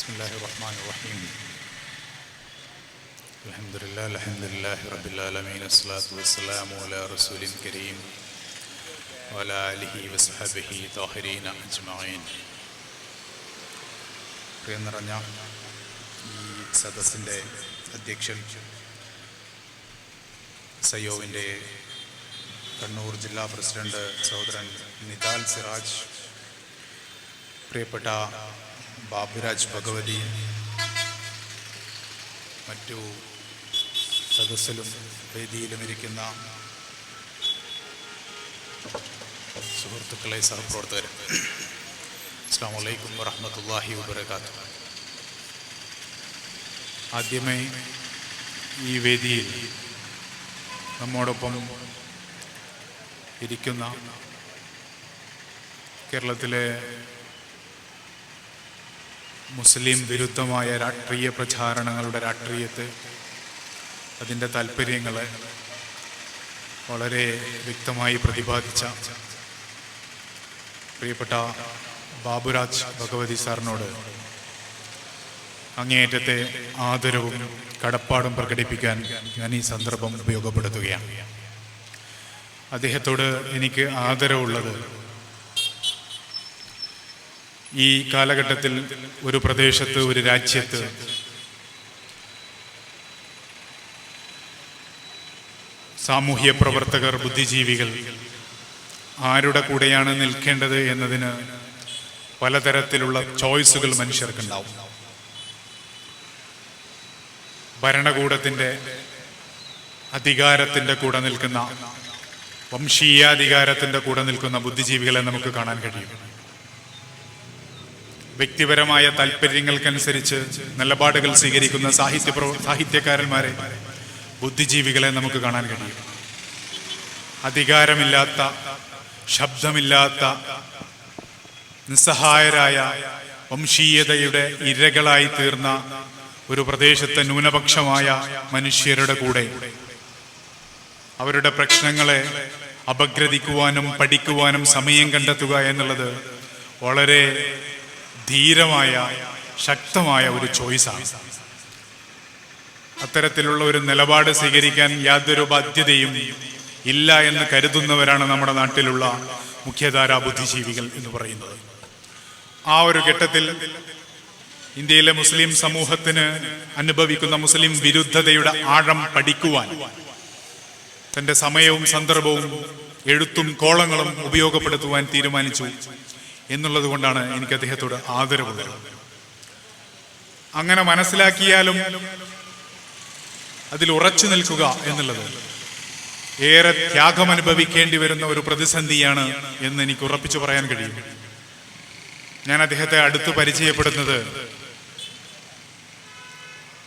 ബിസ്മില്ലാഹിർറഹ്മാനിർറഹീം. അൽഹംദുലില്ലാഹി റബ്ബിൽ ആലമീൻ. അസ്സലാത്തു വസ്സലാമു അലാ റസൂലിൽ കരീം വഅലാ ആലിഹി വസ്ഹബിഹി ത്വാഹിരീന അജ്മഈൻ. പ്രിയം നിറഞ്ഞ ഈ സദസ്സിൻ്റെ അധ്യക്ഷൻ, സയ്യോവിൻ്റെ കണ്ണൂർ ജില്ലാ പ്രസിഡന്റ് സഹോദരൻ നിതാൽ സിറാജ്, പ്രിയപ്പെട്ട ബാബുരാജ് ഭഗവതി, മറ്റു സദസ്സിലും വേദിയിലും ഇരിക്കുന്ന സുഹൃത്തുക്കളെ, സഹപ്രവർത്തകരെ, അസ്സലാമു അലൈക്കും വറഹ്മത്തുള്ളാഹി വബറകാതുഹു. ആദ്യമേ ഈ വേദിയിൽ നമ്മോടൊപ്പം ഇരിക്കുന്ന കേരളത്തിലെ മുസ്ലിം വിരുദ്ധമായ രാഷ്ട്രീയ പ്രചാരണങ്ങളുടെ രാഷ്ട്രീയത്തെ, അതിൻ്റെ താല്പര്യങ്ങളെ വളരെ വ്യക്തമായി പ്രതിപാദിച്ച പ്രിയപ്പെട്ട ബാബുരാജ് ഭഗവതി സാറിനോട് അങ്ങേയറ്റത്തെ ആദരവും കടപ്പാടും പ്രകടിപ്പിക്കാൻ ഞാൻ ഈ സന്ദർഭം ഉപയോഗപ്പെടുത്തുകയാണ്. അദ്ദേഹത്തോട് എനിക്ക് ആദരവുള്ളത് ഈ കാലഘട്ടത്തിൽ ഒരു പ്രദേശത്ത്, ഒരു രാജ്യത്ത് സാമൂഹ്യ പ്രവർത്തകർ, ബുദ്ധിജീവികൾ ആരുടെ കൂടെയാണ് നിൽക്കേണ്ടത് എന്നതിന് പലതരത്തിലുള്ള ചോയ്സുകൾ മനുഷ്യർക്കുണ്ടാവും. ഭരണകൂടത്തിൻ്റെ അധികാരത്തിൻ്റെ കൂടെ നിൽക്കുന്ന, വംശീയാധികാരത്തിൻ്റെ കൂടെ നിൽക്കുന്ന ബുദ്ധിജീവികളെ നമുക്ക് കാണാൻ കഴിയും. വ്യക്തിപരമായ താല്പര്യങ്ങൾക്കനുസരിച്ച് നിലപാടുകൾ സ്വീകരിക്കുന്ന സാഹിത്യകാരന്മാരെ, ബുദ്ധിജീവികളെ നമുക്ക് കാണാൻ കഴിയും. അധികാരമില്ലാത്ത, ശബ്ദമില്ലാത്ത, നിസ്സഹായരായ, വംശീയതയുടെ ഇരകളായി തീർന്ന ഒരു പ്രദേശത്തെ ന്യൂനപക്ഷമായ മനുഷ്യരുടെ കൂടെ അവരുടെ പ്രശ്നങ്ങളെ അപഗ്രഥിക്കുവാനും പഠിക്കുവാനും സമയം കണ്ടെത്തുക എന്നുള്ളത് വളരെ ധീരമായ, ശക്തമായ ഒരു ചോയ്സാണ്. അത്തരത്തിലുള്ള ഒരു നിലപാട് സ്വീകരിക്കാൻ യാതൊരു ബാധ്യതയും ഇല്ല എന്ന് കരുതുന്നവരാണ് നമ്മുടെ നാട്ടിലുള്ള മുഖ്യധാരാ ബുദ്ധിജീവികൾ എന്ന് പറയുന്നത്. ആ ഒരു ഘട്ടത്തിൽ ഇന്ത്യയിലെ മുസ്ലിം സമൂഹത്തിന് അനുഭവിക്കുന്ന മുസ്ലിം വിരുദ്ധതയുടെ ആഴം പഠിക്കുവാൻ തൻ്റെ സമയവും സന്ദർഭവും എഴുത്തും കോളങ്ങളും ഉപയോഗപ്പെടുത്തുവാൻ തീരുമാനിച്ചു എന്നുള്ളത് കൊണ്ടാണ് എനിക്ക് അദ്ദേഹത്തോട് ആദരവുള്ളത്. അങ്ങനെ മനസ്സിലാക്കിയാലും അതിൽ ഉറച്ചു നിൽക്കുക എന്നുള്ളത് ഏറെ ത്യാഗം അനുഭവിക്കേണ്ടി വരുന്ന ഒരു പ്രതിസന്ധിയാണ് എന്ന് എനിക്ക് ഉറപ്പിച്ചു പറയാൻ കഴിയും. ഞാൻ അദ്ദേഹത്തെ അടുത്ത് പരിചയപ്പെടുന്നത്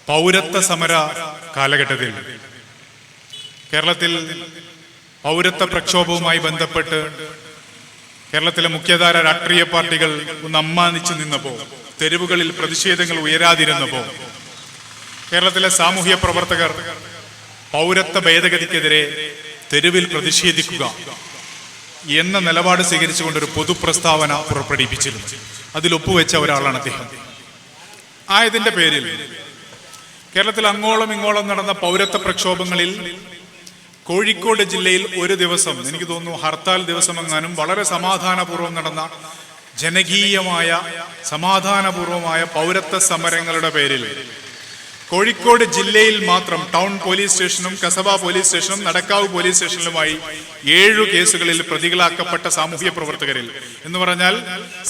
പൗരത്വ സമര കാലഘട്ടത്തിൽ കേരളത്തിൽ പൗരത്വ പ്രക്ഷോഭവുമായി ബന്ധപ്പെട്ട് കേരളത്തിലെ മുഖ്യധാര രാഷ്ട്രീയ പാർട്ടികൾ ഒന്ന് അമ്മാനിച്ചു നിന്നപ്പോൾ, തെരുവുകളിൽ പ്രതിഷേധങ്ങൾ ഉയരാതിരുന്നപ്പോൾ കേരളത്തിലെ സാമൂഹ്യ പ്രവർത്തകർ പൗരത്വ ഭേദഗതിക്കെതിരെ തെരുവിൽ പ്രതിഷേധിക്കുക എന്ന നിലപാട് സ്വീകരിച്ചുകൊണ്ടൊരു പൊതുപ്രസ്താവന പുറപ്പെടുവിപ്പിച്ചിരുന്നു. അതിൽ ഒപ്പുവെച്ച ഒരാളാണ് അദ്ദേഹം. ആയതിന്റെ പേരിൽ കേരളത്തിൽ അങ്ങോളം ഇങ്ങോളം നടന്ന പൗരത്വ പ്രക്ഷോഭങ്ങളിൽ കോഴിക്കോട് ജില്ലയിൽ ഒരു ദിവസം, എനിക്ക് തോന്നുന്നു ഹർത്താൽ ദിവസമെങ്ങാനും, വളരെ സമാധാനപൂർവ്വം നടന്ന ജനകീയമായ സമാധാനപൂർവമായ പൗരത്വ സമരങ്ങളുടെ പേരിൽ കോഴിക്കോട് ജില്ലയിൽ മാത്രം ടൗൺ പോലീസ് സ്റ്റേഷനും കസബ പോലീസ് സ്റ്റേഷനും നടക്കാവ് പോലീസ് സ്റ്റേഷനിലുമായി 7 കേസുകളിൽ പ്രതികളാക്കപ്പെട്ട സാമൂഹ്യ പ്രവർത്തകരിൽ എന്ന് പറഞ്ഞാൽ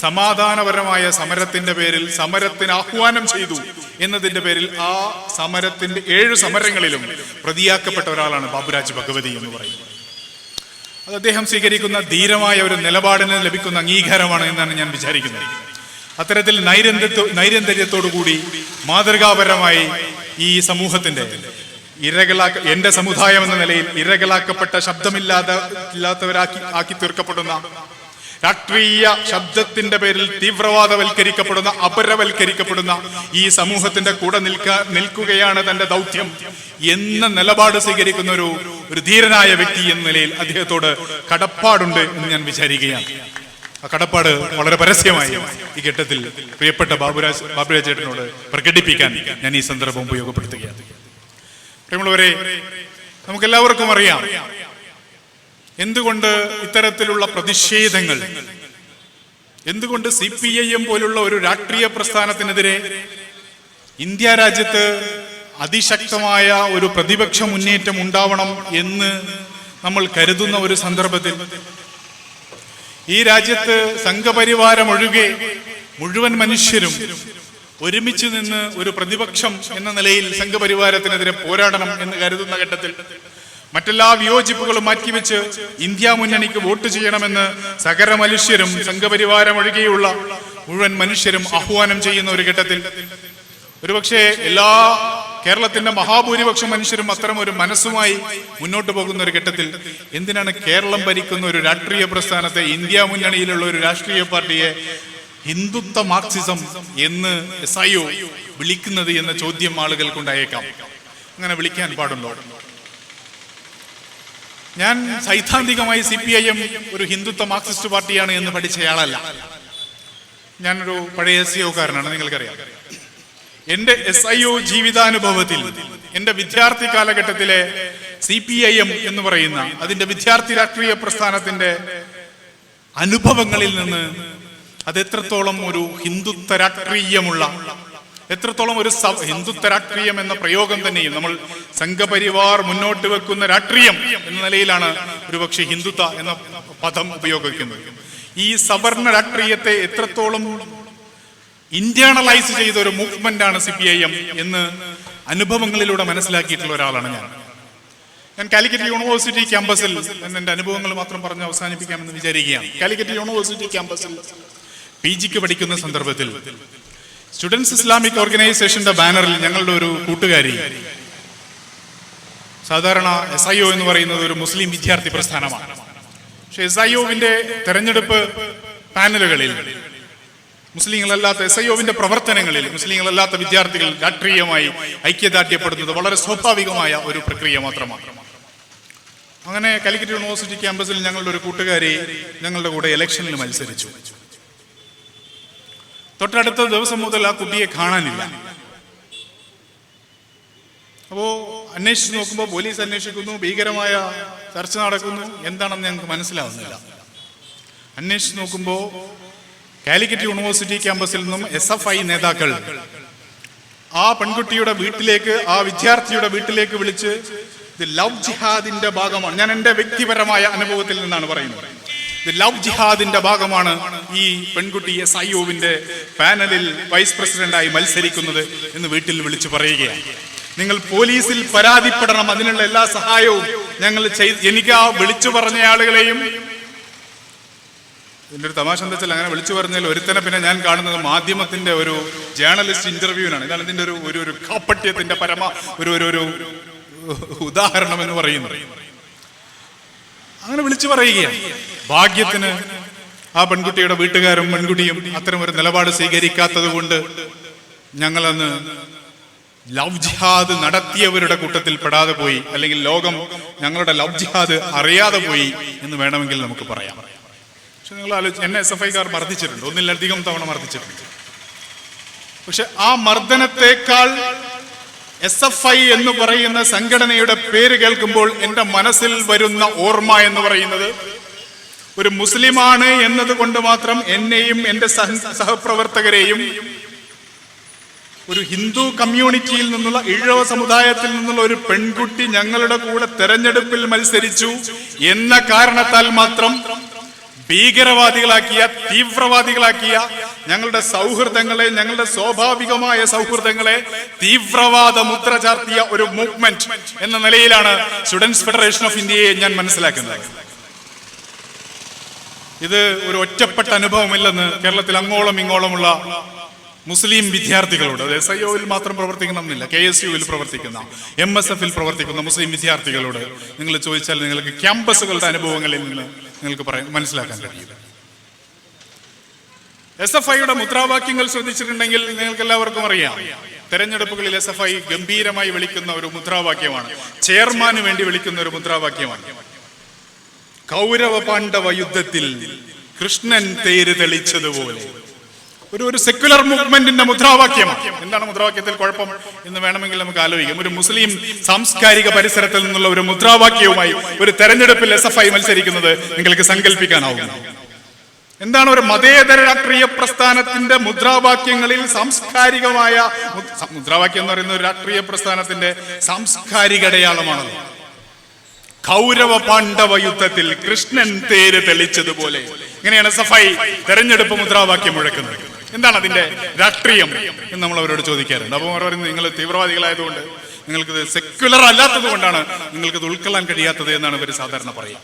സമാധാനപരമായ സമരത്തിന്റെ പേരിൽ, സമരത്തിന് ആഹ്വാനം ചെയ്തു എന്നതിന്റെ പേരിൽ ആ സമരത്തിന്റെ 7 സമരങ്ങളിലും പ്രതിയാക്കപ്പെട്ട ഒരാളാണ് ബാബുരാജ് ഭഗവതി എന്ന് പറയുന്നത്. അത് അദ്ദേഹം സ്വീകരിക്കുന്ന ധീരമായ ഒരു നിലപാടിന് ലഭിക്കുന്ന അംഗീകാരമാണ് എന്നാണ് ഞാൻ വിചാരിക്കുന്നത്. അത്തരത്തിൽ നൈരന്തര്യത്തോടുകൂടി മാതൃകാപരമായി ഈ സമൂഹത്തിന്റെ എന്റെ സമുദായം എന്ന നിലയിൽ ഇരകളാക്കപ്പെട്ട, ശബ്ദമില്ലാത്തവരാക്കി തീർക്കപ്പെടുന്ന, രാഷ്ട്രീയ ശബ്ദത്തിന്റെ പേരിൽ തീവ്രവാദവൽക്കരിക്കപ്പെടുന്ന, അപരവൽക്കരിക്കപ്പെടുന്ന ഈ സമൂഹത്തിന്റെ കൂടെ നിൽക്കുകയാണ് തന്റെ ദൗത്യം എന്ന നിലപാട് സ്വീകരിക്കുന്ന ഒരു ധീരനായ വ്യക്തി എന്ന നിലയിൽ അദ്ദേഹത്തോട് കടപ്പാടുണ്ട് എന്ന് ഞാൻ വിചാരിക്കുകയാണ്. ആ കടപ്പാട് വളരെ പരസ്യമായി ഈ ഘട്ടത്തിൽ പ്രിയപ്പെട്ട ബാബുരാജ് ചേട്ടനോട് പ്രകടിപ്പിക്കാൻ ഞാൻ ഈ സന്ദർഭം ഉപയോഗപ്പെടുത്തുകയാണ്. പ്രിയമുള്ളവരെ, നമുക്കെല്ലാവർക്കും അറിയാം എന്തുകൊണ്ട് ഇത്തരത്തിലുള്ള പ്രതിഷേധങ്ങൾ, എന്തുകൊണ്ട് CPIM പോലുള്ള ഒരു രാഷ്ട്രീയ പ്രസ്ഥാനത്തിനെതിരെ ഇന്ത്യ രാജ്യത്ത് അതിശക്തമായ ഒരു പ്രതിപക്ഷ മുന്നേറ്റം ഉണ്ടാവണം എന്ന് നമ്മൾ കരുതുന്ന ഒരു സന്ദർഭത്തിൽ ഈ രാജ്യത്ത് സംഘപരിവാരം ഒഴികെ മുഴുവൻ മനുഷ്യരും ഒരുമിച്ച് നിന്ന് ഒരു പ്രതിപക്ഷം എന്ന നിലയിൽ സംഘപരിവാരത്തിനെതിരെ പോരാടണം എന്ന് കരുതുന്ന ഘട്ടത്തിൽ മറ്റെല്ലാ വിയോജിപ്പുകളും മാറ്റിവെച്ച് ഇന്ത്യ മുന്നണിക്ക് വോട്ട് ചെയ്യണമെന്ന് സകല മനുഷ്യരും സംഘപരിവാരം ഒഴികെയുള്ള മുഴുവൻ മനുഷ്യരും ആഹ്വാനം ചെയ്യുന്ന ഒരു ഘട്ടത്തിൽ ഒരുപക്ഷെ കേരളത്തിന്റെ മഹാഭൂരിപക്ഷം മനുഷ്യരും അത്തരം ഒരു മനസ്സുമായി മുന്നോട്ട് പോകുന്ന ഒരു ഘട്ടത്തിൽ എന്തിനാണ് കേരളം ഭരിക്കുന്ന ഒരു രാഷ്ട്രീയ പ്രസ്ഥാനത്തെ, ഇന്ത്യ മുന്നണിയിലുള്ള ഒരു രാഷ്ട്രീയ പാർട്ടിയെ ഹിന്ദുത്വ മാർക്സിസം എന്ന് SIO വിളിക്കുന്നത് എന്ന ചോദ്യം ആളുകൾക്കുണ്ടായേക്കാം. അങ്ങനെ വിളിക്കാൻ പാടുണ്ടോ? ഞാൻ സൈദ്ധാന്തികമായി CPIM ഒരു ഹിന്ദുത്വ മാർക്സിസ്റ്റ് പാർട്ടിയാണ് എന്ന് പഠിച്ചയാളല്ല. ഞാനൊരു പഴയ SIO-കാരനാണ്, നിങ്ങൾക്കറിയാം. എന്റെ SIO ജീവിതാനുഭവത്തിൽ എന്റെ വിദ്യാർത്ഥി കാലഘട്ടത്തിലെ CPIM എന്ന് പറയുന്ന അതിന്റെ വിദ്യാർത്ഥി രാഷ്ട്രീയ പ്രസ്ഥാനത്തിന്റെ അനുഭവങ്ങളിൽ നിന്ന് അത് എത്രത്തോളം ഒരു ഹിന്ദുത്വ രാഷ്ട്രീയമുള്ള, എത്രത്തോളം ഒരു ഹിന്ദുത്വ രാഷ്ട്രീയം എന്ന പ്രയോഗം തന്നെയും നമ്മൾ സംഘപരിവാർ മുന്നോട്ട് വെക്കുന്ന രാഷ്ട്രീയം എന്ന നിലയിലാണ് ഒരുപക്ഷെ ഹിന്ദുത്വ എന്ന പദം ഉപയോഗിക്കുന്നത്. ഈ സവർണ രാഷ്ട്രീയത്തെ എത്രത്തോളം ഇന്റേണലൈസ് ചെയ്ത ഒരു മൂവ്മെന്റ് ആണ് CPIM എന്ന് അനുഭവങ്ങളിലൂടെ മനസ്സിലാക്കിയിട്ടുള്ള ഒരാളാണ് ഞാൻ കാലിക്കറ്റ് യൂണിവേഴ്സിറ്റി ക്യാമ്പസിൽ എന്റെ അനുഭവങ്ങൾ മാത്രം പറഞ്ഞ് അവസാനിപ്പിക്കാമെന്ന് വിചാരിക്കുകയാണ്. കാലിക്കറ്റ് യൂണിവേഴ്സിറ്റി ക്യാമ്പസിൽ PGക്ക് പഠിക്കുന്ന സന്ദർഭത്തിൽ സ്റ്റുഡൻസ് ഇസ്ലാമിക് ഓർഗനൈസേഷന്റെ ബാനറിൽ ഞങ്ങളുടെ ഒരു കൂട്ടുകാരി, സാധാരണ SIO എന്ന് പറയുന്നത് ഒരു മുസ്ലിം വിദ്യാർത്ഥി പ്രസ്ഥാനമാണ്, പക്ഷെ SIO-വിന്റെ തെരഞ്ഞെടുപ്പ് പാനലുകളിൽ മുസ്ലിങ്ങളല്ലാത്ത SIO-വിന്റെ പ്രവർത്തനങ്ങളിൽ മുസ്ലിങ്ങളല്ലാത്ത വിദ്യാർത്ഥികൾ രാഷ്ട്രീയമായി ഐക്യദാർഢ്യപ്പെടുന്നത് വളരെ സ്വാഭാവികമായ ഒരു പ്രക്രിയ മാത്രമാണ്. അങ്ങനെ കാലിക്കറ്റ് യൂണിവേഴ്സിറ്റി ക്യാമ്പസിൽ ഞങ്ങളുടെ ഒരു കൂട്ടുകാരി ഞങ്ങളുടെ കൂടെ ഇലക്ഷനിൽ മത്സരിച്ചു. തൊട്ടടുത്ത ദിവസം മുതൽ ആ കുട്ടിയെ കാണാനില്ല. അപ്പോ അന്വേഷിച്ച് നോക്കുമ്പോൾ പോലീസ് അന്വേഷിക്കുന്നു, ഭീകരമായ ചർച്ച നടക്കുന്നു, എന്താണെന്ന് ഞങ്ങൾക്ക് മനസ്സിലാവുന്നില്ല. അന്വേഷിച്ച് നോക്കുമ്പോൾ കാലിക്കറ്റ് യൂണിവേഴ്സിറ്റി ക്യാമ്പസിൽ നിന്നും SFI നേതാക്കൾ ആ പെൺകുട്ടിയുടെ വീട്ടിലേക്ക്, ആ വിദ്യാർത്ഥിയുടെ വീട്ടിലേക്ക് വിളിച്ച് ഇത് ലവ് ജിഹാദിന്റെ ഭാഗമാണ്, ഞാൻ എൻ്റെ വ്യക്തിപരമായ അനുഭവത്തിൽ നിന്നാണ് പറയുന്നത്, ഇത് ലവ് ജിഹാദിന്റെ ഭാഗമാണ് ഈ പെൺകുട്ടി SIO-വിന്റെ പാനലിൽ വൈസ് പ്രസിഡന്റായി മത്സരിക്കുന്നത് എന്ന് വീട്ടിൽ വിളിച്ചു പറയുകയാണ്. നിങ്ങൾ പോലീസിൽ പരാതിപ്പെടണം, അതിനുള്ള എല്ലാ സഹായവും ഞങ്ങൾ എനിക്ക് ആ വിളിച്ചു പറഞ്ഞ ആളുകളെയും, ഇതിൻ്റെ ഒരു തമാശ എന്താ വെച്ചാൽ അങ്ങനെ വിളിച്ചു പറഞ്ഞാൽ ഒരുത്തനെ പിന്നെ ഞാൻ കാണുന്നത് മാധ്യമത്തിന്റെ ഒരു ജേർണലിസ്റ്റ് ഇന്റർവ്യൂവിനാണ്. ഇതാണ് ഇതിന്റെ ഒരു കാപ്പട്യത്തിന്റെ ഒരു ഉദാഹരണം എന്ന് പറയുന്നത്. അങ്ങനെ വിളിച്ചു പറയുകയാണ്. ഭാഗ്യത്തിന് ആ പെൺകുട്ടിയുടെ വീട്ടുകാരും പെൺകുട്ടിയും അത്തരം ഒരു നിലപാട് സ്വീകരിക്കാത്തത് കൊണ്ട് ഞങ്ങളന്ന് ലവ് ജിഹാദ് നടത്തിയവരുടെ കൂട്ടത്തിൽ പെടാതെ പോയി, അല്ലെങ്കിൽ ലോകം ഞങ്ങളുടെ ലവ് ജിഹാദ് അറിയാതെ പോയി എന്ന് വേണമെങ്കിൽ നമുക്ക് പറയാം. പക്ഷെ നിങ്ങൾ ആലോചിച്ച്, എന്നെ SFI-കാർ മർദ്ദിച്ചിട്ടുണ്ട്, ഒന്നിലധികം തവണ മർദ്ദിച്ചിട്ടുണ്ട്. പക്ഷെ ആ മർദ്ദനത്തെക്കാൾ SFI എന്ന് പറയുന്ന സംഘടനയുടെ പേര് കേൾക്കുമ്പോൾ എൻ്റെ മനസ്സിൽ വരുന്ന ഓർമ്മ എന്ന് പറയുന്നത് ഒരു മുസ്ലിമാണ് എന്നതുകൊണ്ട് മാത്രം എന്നെയും എൻ്റെ സഹപ്രവർത്തകരെയും ഒരു ഹിന്ദു കമ്മ്യൂണിറ്റിയിൽ നിന്നുള്ള ഈഴവ സമുദായത്തിൽ നിന്നുള്ള ഒരു പെൺകുട്ടി ഞങ്ങളുടെ കൂടെ തെരഞ്ഞെടുപ്പിൽ മത്സരിച്ചു എന്ന കാരണത്താൽ മാത്രം ഭീകരവാദികളാക്കിയ, തീവ്രവാദികളാക്കിയ ഞങ്ങളുടെ സൗഹൃദങ്ങളെ, ഞങ്ങളുടെ സ്വാഭാവികമായ സൗഹൃദങ്ങളെ തീവ്രവാദ മുദ്ര ചാർത്തിയ ഒരു മൂവ്മെന്റ് എന്ന നിലയിലാണ് സ്റ്റുഡൻസ് ഫെഡറേഷൻ ഓഫ് ഇന്ത്യയെ ഞാൻ മനസ്സിലാക്കുന്നത്. ഇത് ഒരു ഒറ്റപ്പെട്ട അനുഭവമില്ലെന്ന് കേരളത്തിൽ അങ്ങോളം ഇങ്ങോളമുള്ള മുസ്ലിം വിദ്യാർത്ഥികളോട്, അത് SIO-വിൽ മാത്രം പ്രവർത്തിക്കണമെന്നില്ല, KSU-വിൽ പ്രവർത്തിക്കുന്ന, MSF-ൽ പ്രവർത്തിക്കുന്ന മുസ്ലിം വിദ്യാർത്ഥികളോട് നിങ്ങൾ ചോദിച്ചാൽ നിങ്ങൾക്ക് ക്യാമ്പസുകളുടെ അനുഭവങ്ങളിൽ നിന്ന് നിങ്ങൾക്ക് മനസ്സിലാക്കാൻ കഴിയും. SFI-യുടെ മുദ്രാവാക്യങ്ങൾ ശ്രദ്ധിച്ചിട്ടുണ്ടെങ്കിൽ നിങ്ങൾക്ക് എല്ലാവർക്കും അറിയാം. തെരഞ്ഞെടുപ്പുകളിൽ SFI ഗംഭീരമായി വിളിക്കുന്ന ഒരു മുദ്രാവാക്യമാണ്, ചെയർമാന് വേണ്ടി വിളിക്കുന്ന ഒരു മുദ്രാവാക്യമാണ്. കൗരവ പാണ്ഡവ യുദ്ധത്തിൽ കൃഷ്ണൻ തേര് തെളിച്ചതുപോലെ. ഒരു സെക്യുലർ മൂവ്മെന്റിന്റെ മുദ്രാവാക്യമാണ്. എന്താണ് മുദ്രാവാക്യത്തിൽ കുഴപ്പം എന്ന് വേണമെങ്കിൽ നമുക്ക് ആലോചിക്കാം. ഒരു മുസ്ലിം സാംസ്കാരിക പരിസരത്തിൽ നിന്നുള്ള ഒരു മുദ്രാവാക്യവുമായി ഒരു തെരഞ്ഞെടുപ്പിൽ SFI മത്സരിക്കുന്നത് നിങ്ങൾക്ക് സങ്കല്പിക്കാനാവും. എന്താണ് ഒരു മതേതര രാഷ്ട്രീയ പ്രസ്ഥാനത്തിന്റെ മുദ്രാവാക്യങ്ങളിൽ സാംസ്കാരികമായ മുദ്രാവാക്യം എന്ന് പറയുന്ന ഒരു രാഷ്ട്രീയ പ്രസ്ഥാനത്തിന്റെ സാംസ്കാരിക അടയാളമാണല്ലോ. കൗരവ പാണ്ഡവ യുദ്ധത്തിൽ കൃഷ്ണൻ തേര് തെളിച്ചതുപോലെ. ഇങ്ങനെയാണ് SFI തെരഞ്ഞെടുപ്പ് മുദ്രാവാക്യം മുഴക്കുന്നത്. എന്താണ് അതിന്റെ രാഷ്ട്രീയം എന്ന് നമ്മൾ അവരോട് ചോദിക്കാറുണ്ട്. അപ്പോൾ അവർ പറയുന്നത് നിങ്ങൾ തീവ്രവാദികളായതുകൊണ്ട്, നിങ്ങൾക്കിത് സെക്യുലർ അല്ലാത്തത് കൊണ്ടാണ് നിങ്ങൾക്കിത് ഉൾക്കൊള്ളാൻ കഴിയാത്തത് എന്നാണ് ഇവർ സാധാരണ പറയുക.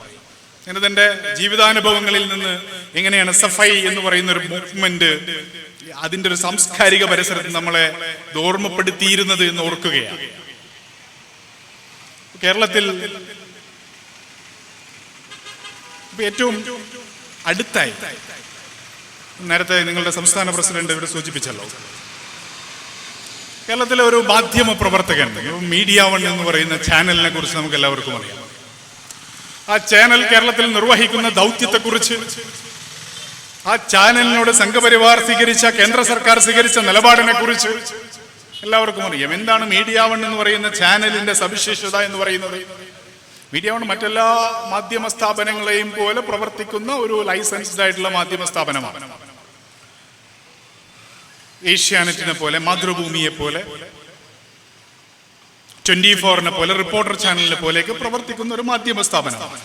അങ്ങനെ തന്റെ ജീവിതാനുഭവങ്ങളിൽ നിന്ന് എങ്ങനെയാണ് SFI എന്ന് പറയുന്ന ഒരു മൂവ്മെന്റ് അതിന്റെ ഒരു സാംസ്കാരിക പരിസരത്തിൽ നമ്മളെ ഓർമ്മപ്പെടുത്തിയിരുന്നത് എന്ന് ഓർക്കുകയാണ്. കേരളത്തിൽ ഏറ്റവും അടുത്തായി നേരത്തെ നിങ്ങളുടെ സംസ്ഥാന പ്രസിഡന്റ് ഇവിടെ സൂചിപ്പിച്ചല്ലോ, കേരളത്തിലെ ഒരു മാധ്യമ പ്രവർത്തകൻ, മീഡിയ വൺ എന്ന് പറയുന്ന ചാനലിനെ കുറിച്ച് നമുക്ക് എല്ലാവർക്കും അറിയാം. ആ ചാനൽ കേരളത്തിൽ നിർവഹിക്കുന്ന ദൗത്യത്തെക്കുറിച്ച്, ആ ചാനലിനോട് സംഘപരിവാർ സ്വീകരിച്ച, കേന്ദ്ര സർക്കാർ സ്വീകരിച്ച നിലപാടിനെ കുറിച്ച് എല്ലാവർക്കും അറിയാം. എന്താണ് മീഡിയ വൺ എന്ന് പറയുന്ന ചാനലിന്റെ സവിശേഷത എന്ന് പറയുന്നത്? മീഡിയ വൺ മറ്റെല്ലാ മാധ്യമ സ്ഥാപനങ്ങളെയും പോലെ പ്രവർത്തിക്കുന്ന ഒരു ലൈസൻസ്ഡ് ആയിട്ടുള്ള മാധ്യമ സ്ഥാപനമാണ്. ഏഷ്യാനെറ്റിനെ പോലെ, മാതൃഭൂമിയെ പോലെ, 24നെ പോലെ, റിപ്പോർട്ടർ ചാനലിനെ പോലെയൊക്കെ പ്രവർത്തിക്കുന്ന ഒരു മാധ്യമ സ്ഥാപനമാണ്.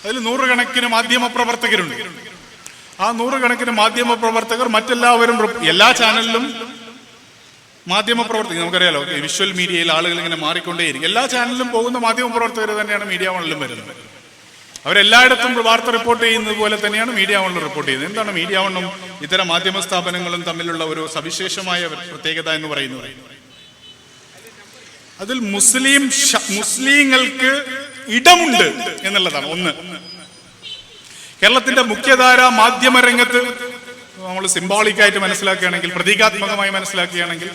അതിൽ നൂറുകണക്കിന് മാധ്യമ പ്രവർത്തകരുണ്ട്. ആ നൂറുകണക്കിന് മാധ്യമ പ്രവർത്തകർ മറ്റെല്ലാവരും എല്ലാ ചാനലിലും മാധ്യമ പ്രവർത്തകർ, നമുക്കറിയാലോ വിഷ്വൽ മീഡിയയിൽ ആളുകൾ ഇങ്ങനെ മാറിക്കൊണ്ടേയിരിക്കും. എല്ലാ ചാനലിലും പോകുന്ന മാധ്യമ പ്രവർത്തകർ തന്നെയാണ് മീഡിയ വണ്ണിലും വരുന്നത്. അവരെല്ലായിടത്തും വാർത്ത റിപ്പോർട്ട് ചെയ്യുന്നത് പോലെ തന്നെയാണ് മീഡിയ വണ്ണിൽ റിപ്പോർട്ട് ചെയ്യുന്നത്. എന്താണ് മീഡിയ വണ്ണും ഇത്തരം മാധ്യമ സ്ഥാപനങ്ങളും തമ്മിലുള്ള ഒരു സവിശേഷമായ പ്രത്യേകത എന്ന് പറയുന്നത്? അതിൽ മുസ്ലിങ്ങൾക്ക് ഇടമുണ്ട് എന്നുള്ളതാണ് ഒന്ന്. കേരളത്തിന്റെ മുഖ്യധാര മാധ്യമ രംഗത്ത് നമ്മൾ സിംബോളിക്കായിട്ട് മനസ്സിലാക്കുകയാണെങ്കിൽ, പ്രതീകാത്മകമായി മനസ്സിലാക്കുകയാണെങ്കിൽ,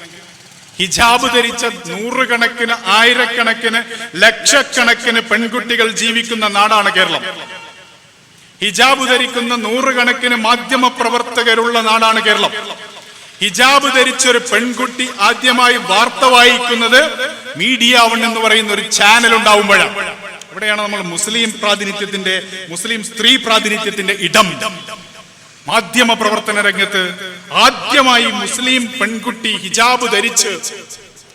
ഹിജാബ് ധരിച്ച നൂറുകണക്കിന്, ആയിരക്കണക്കിന്, ലക്ഷക്കണക്കിന് പെൺകുട്ടികൾ ജീവിക്കുന്ന നാടാണ് കേരളം. ഹിജാബ് ധരിക്കുന്ന നൂറുകണക്കിന് മാധ്യമ പ്രവർത്തകരുള്ള നാടാണ് കേരളം. ഹിജാബ് ധരിച്ചൊരു പെൺകുട്ടി ആദ്യമായി വാർത്ത വായിക്കുന്നത് മീഡിയ വൺ എന്ന് പറയുന്ന ഒരു ചാനൽ ഉണ്ടാവുമ്പോഴാണ്. അവിടെയാണ് നമ്മൾ മുസ്ലിം പ്രാതിനിധ്യത്തിന്റെ, മുസ്ലിം സ്ത്രീ പ്രാതിനിധ്യത്തിന്റെ ഇടം. മാധ്യമ പ്രവർത്തന രംഗത്ത് ആദ്യമായി മുസ്ലിം പെൺകുട്ടി ഹിജാബ് ധരിച്ച്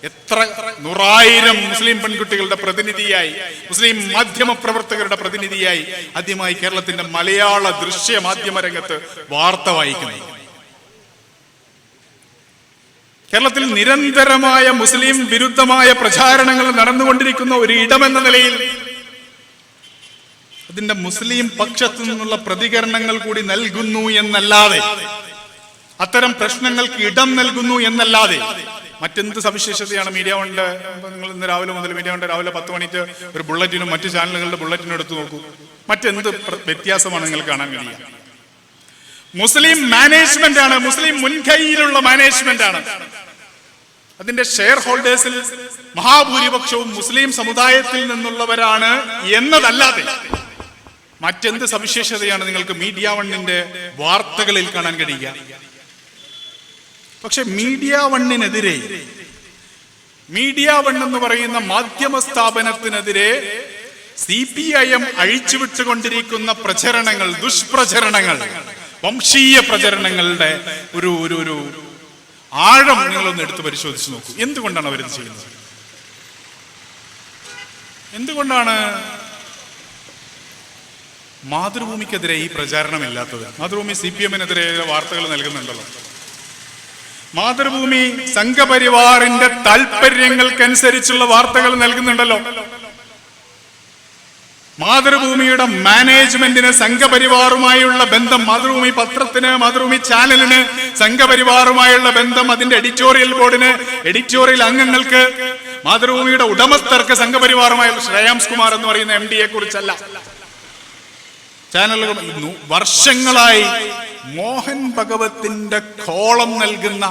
എത്ര 100,000 മുസ്ലിം പെൺകുട്ടികളുടെ പ്രതിനിധിയായി, മുസ്ലിം മാധ്യമ പ്രവർത്തകരുടെ പ്രതിനിധിയായി ആദ്യമായി കേരളത്തിന്റെ മലയാള ദൃശ്യ മാധ്യമ രംഗത്ത് വാർത്ത വായിക്കുന്നത്. കേരളത്തിൽ നിരന്തരമായ മുസ്ലിം വിരുദ്ധമായ പ്രചാരണങ്ങൾ നടന്നുകൊണ്ടിരിക്കുന്ന ഒരു ഇടമെന്ന നിലയിൽ അതിന്റെ മുസ്ലിം പക്ഷത്തു നിന്നുള്ള പ്രതികരണങ്ങൾ കൂടി നൽകുന്നു എന്നല്ലാതെ, അത്തരം പ്രശ്നങ്ങൾക്ക് ഇടം നൽകുന്നു എന്നല്ലാതെ മറ്റെന്ത് സവിശേഷതയാണ് മീഡിയ വണ്ണിന്റെ? നിങ്ങൾ ഇന്ന് രാവിലെ മുതൽ മീഡിയ വണ്ണിന്റെ രാവിലെ 10 മണിക്ക് ഒരു ബുള്ളറ്റിനും മറ്റു ചാനലുകളുടെ ബുള്ളറ്റിനും എടുത്തു നോക്കൂ. മറ്റെന്ത് വ്യത്യാസമാണ് നിങ്ങൾ കാണാൻ കഴിയുക? മുസ്ലിം മാനേജ്മെന്റ് ആണ്, മുസ്ലിം മുൻകൈയിലുള്ള മാനേജ്മെന്റ് ആണ്. അതിന്റെ ഷെയർ ഹോൾഡേഴ്സിൽ മഹാഭൂരിപക്ഷവും മുസ്ലിം സമുദായത്തിൽ നിന്നുള്ളവരാണ് എന്നതല്ലാതെ മറ്റെന്ത് സവിശേഷതയാണ് നിങ്ങൾക്ക് മീഡിയ വണ്ണിന്റെ വാർത്തകളിൽ കാണാൻ കഴിയുക? പക്ഷെ മീഡിയ വണ്ണിനെതിരെ, മീഡിയ വൺ എന്ന് പറയുന്ന മാധ്യമ സ്ഥാപനത്തിനെതിരെ CPIM അഴിച്ചുവിട്ടുകൊണ്ടിരിക്കുന്ന പ്രചരണങ്ങൾ, ദുഷ്പ്രചരണങ്ങൾ, വംശീയ പ്രചരണങ്ങളുടെ ഒരു ആഴം നിങ്ങളൊന്ന് എടുത്ത് പരിശോധിച്ച് നോക്കൂ. എന്തുകൊണ്ടാണ് അവരിത് ചെയ്യുന്നത്? എന്തുകൊണ്ടാണ് മാതൃഭൂമിക്കെതിരെ ഈ പ്രചാരണമില്ലാത്തത്? മാതൃഭൂമി CPM-നെതിരെ വാർത്തകൾ നൽകുന്നുണ്ടല്ലോ. മാതൃഭൂമി സംഘപരിവാറിന്റെ താല്പര്യങ്ങൾക്കനുസരിച്ചുള്ള വാർത്തകൾ നൽകുന്നുണ്ടല്ലോ. മാതൃഭൂമിയുടെ മാനേജ്മെന്റിന് സംഘപരിവാറുമായുള്ള ബന്ധം, മാതൃഭൂമി പത്രത്തിന്, മാതൃഭൂമി ചാനലിന് സംഘപരിവാറുമായുള്ള ബന്ധം, അതിന്റെ എഡിറ്റോറിയൽ ബോർഡിന്, എഡിറ്റോറിയൽ അംഗങ്ങൾക്ക്, മാതൃഭൂമിയുടെ ഉടമസ്ഥർക്ക് സംഘപരിവാറുമായുള്ള ശ്രേയാംസ് കുമാർ എന്ന് പറയുന്ന MD-യെ കുറിച്ചല്ല. ചാനലുകൾ വർഷങ്ങളായി മോഹൻ ഭഗവത്തിന്റെ കോളം നൽകുന്ന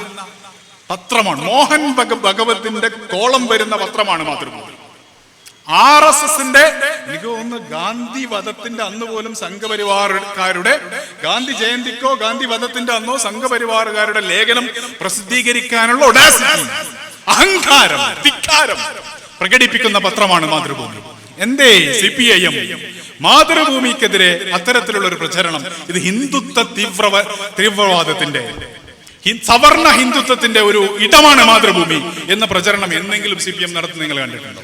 പത്രമാണ്, മോഹൻ ഭഗവത്തിന്റെ കോളം വരുന്ന പത്രമാണ് മാതൃഭൂമി. RSSന്റെ എനിക്ക് തോന്നുന്നു ഗാന്ധി വധത്തിന്റെ അന്ന് പോലും സംഘപരിവാറുകാരുടെ ഗാന്ധി ജയന്തിക്കോ ഗാന്ധി വധത്തിന്റെ അന്നോ സംഘപരിവാറുകാരുടെ ലേഖനം പ്രസിദ്ധീകരിക്കാനുള്ള ഒഡാസിറ്റി, അഹങ്കാരം, ധിക്കാരം പ്രകടിപ്പിക്കുന്ന പത്രമാണ് മാതൃഭൂമി. എന്തേ CPIM മാതൃഭൂമിക്കെതിരെ അത്തരത്തിലുള്ള ഒരു പ്രചരണം? ഇത് ഹിന്ദുത്വ തീവ്രവാദത്തിന്റെ, സവർണ ഹിന്ദുത്വത്തിന്റെ ഒരു ഇടമാണ് മാതൃഭൂമി എന്ന പ്രചരണം എന്തെങ്കിലും CPM നടത്തുന്ന നിങ്ങൾ കണ്ടിട്ടുണ്ടോ?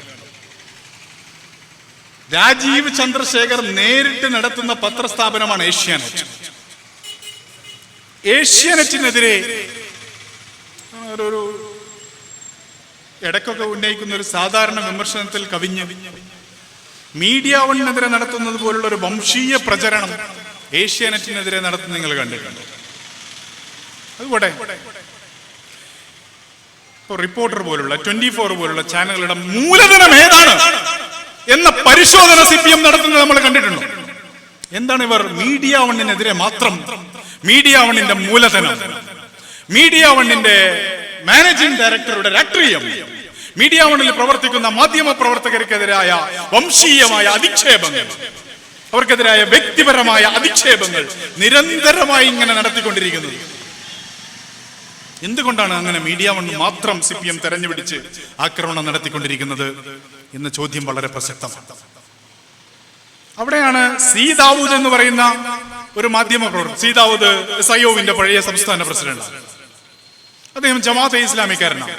രാജീവ് ചന്ദ്രശേഖർ നേരിട്ട് നടത്തുന്ന പത്രസ്ഥാപനമാണ് ഏഷ്യാനെറ്റ്. ഏഷ്യാനെറ്റിനെതിരെ ഒരു ഇടയ്ക്കൊക്കെ ഉന്നയിക്കുന്ന ഒരു സാധാരണ വിമർശനത്തിൽ കവിഞ്ഞ് മീഡിയ വണ്ണിനെതിരെ നടത്തുന്നത് പോലുള്ള ഒരു വംശീയ പ്രചരണം ഏഷ്യാനെറ്റിനെതിരെ നടത്തുന്ന നിങ്ങൾ കണ്ടിട്ടുണ്ട്. അതുകൂടെ റിപ്പോർട്ടർ പോലുള്ള 24 പോലുള്ള ചാനലുകളുടെ മൂലധനം ഏതാണ് എന്ന പരിശോധന CPM നടത്തുന്നത് നമ്മൾ കണ്ടിട്ടുണ്ടോ? എന്താണ് ഇവർ മീഡിയ വണ്ണിനെതിരെ മാത്രം? മീഡിയ വണ്ണിന്റെ മൂലധനം, മീഡിയ വണ്ണിന്റെ മാനേജിംഗ് ഡയറക്ടറുടെ രാഷ്ട്രീയം, മീഡിയ വണ്ണിൽ പ്രവർത്തിക്കുന്ന മാധ്യമ പ്രവർത്തകർക്കെതിരായ വംശീയമായ അധിക്ഷേപങ്ങൾ, അവർക്കെതിരായ വ്യക്തിപരമായ അധിക്ഷേപങ്ങൾ നിരന്തരമായി ഇങ്ങനെ നടത്തിക്കൊണ്ടിരിക്കുന്നത്. എന്തുകൊണ്ടാണ് അങ്ങനെ മീഡിയ വണ്ണ് മാത്രം CPM തെരഞ്ഞുപിടിച്ച് ആക്രമണം നടത്തിക്കൊണ്ടിരിക്കുന്നത് എന്ന ചോദ്യം വളരെ പ്രസക്തമാണ്. അവിടെയാണ് സി ദാവൂദ് എന്ന് പറയുന്ന ഒരു മാധ്യമ പ്രവർത്തകൻ, സി ദാവൂദ് SIO-വിന്റെ പഴയ സംസ്ഥാന പ്രസിഡന്റ്, അദ്ദേഹം ജമാഅത്തെ ഇസ്ലാമിക്കാരനാണ്.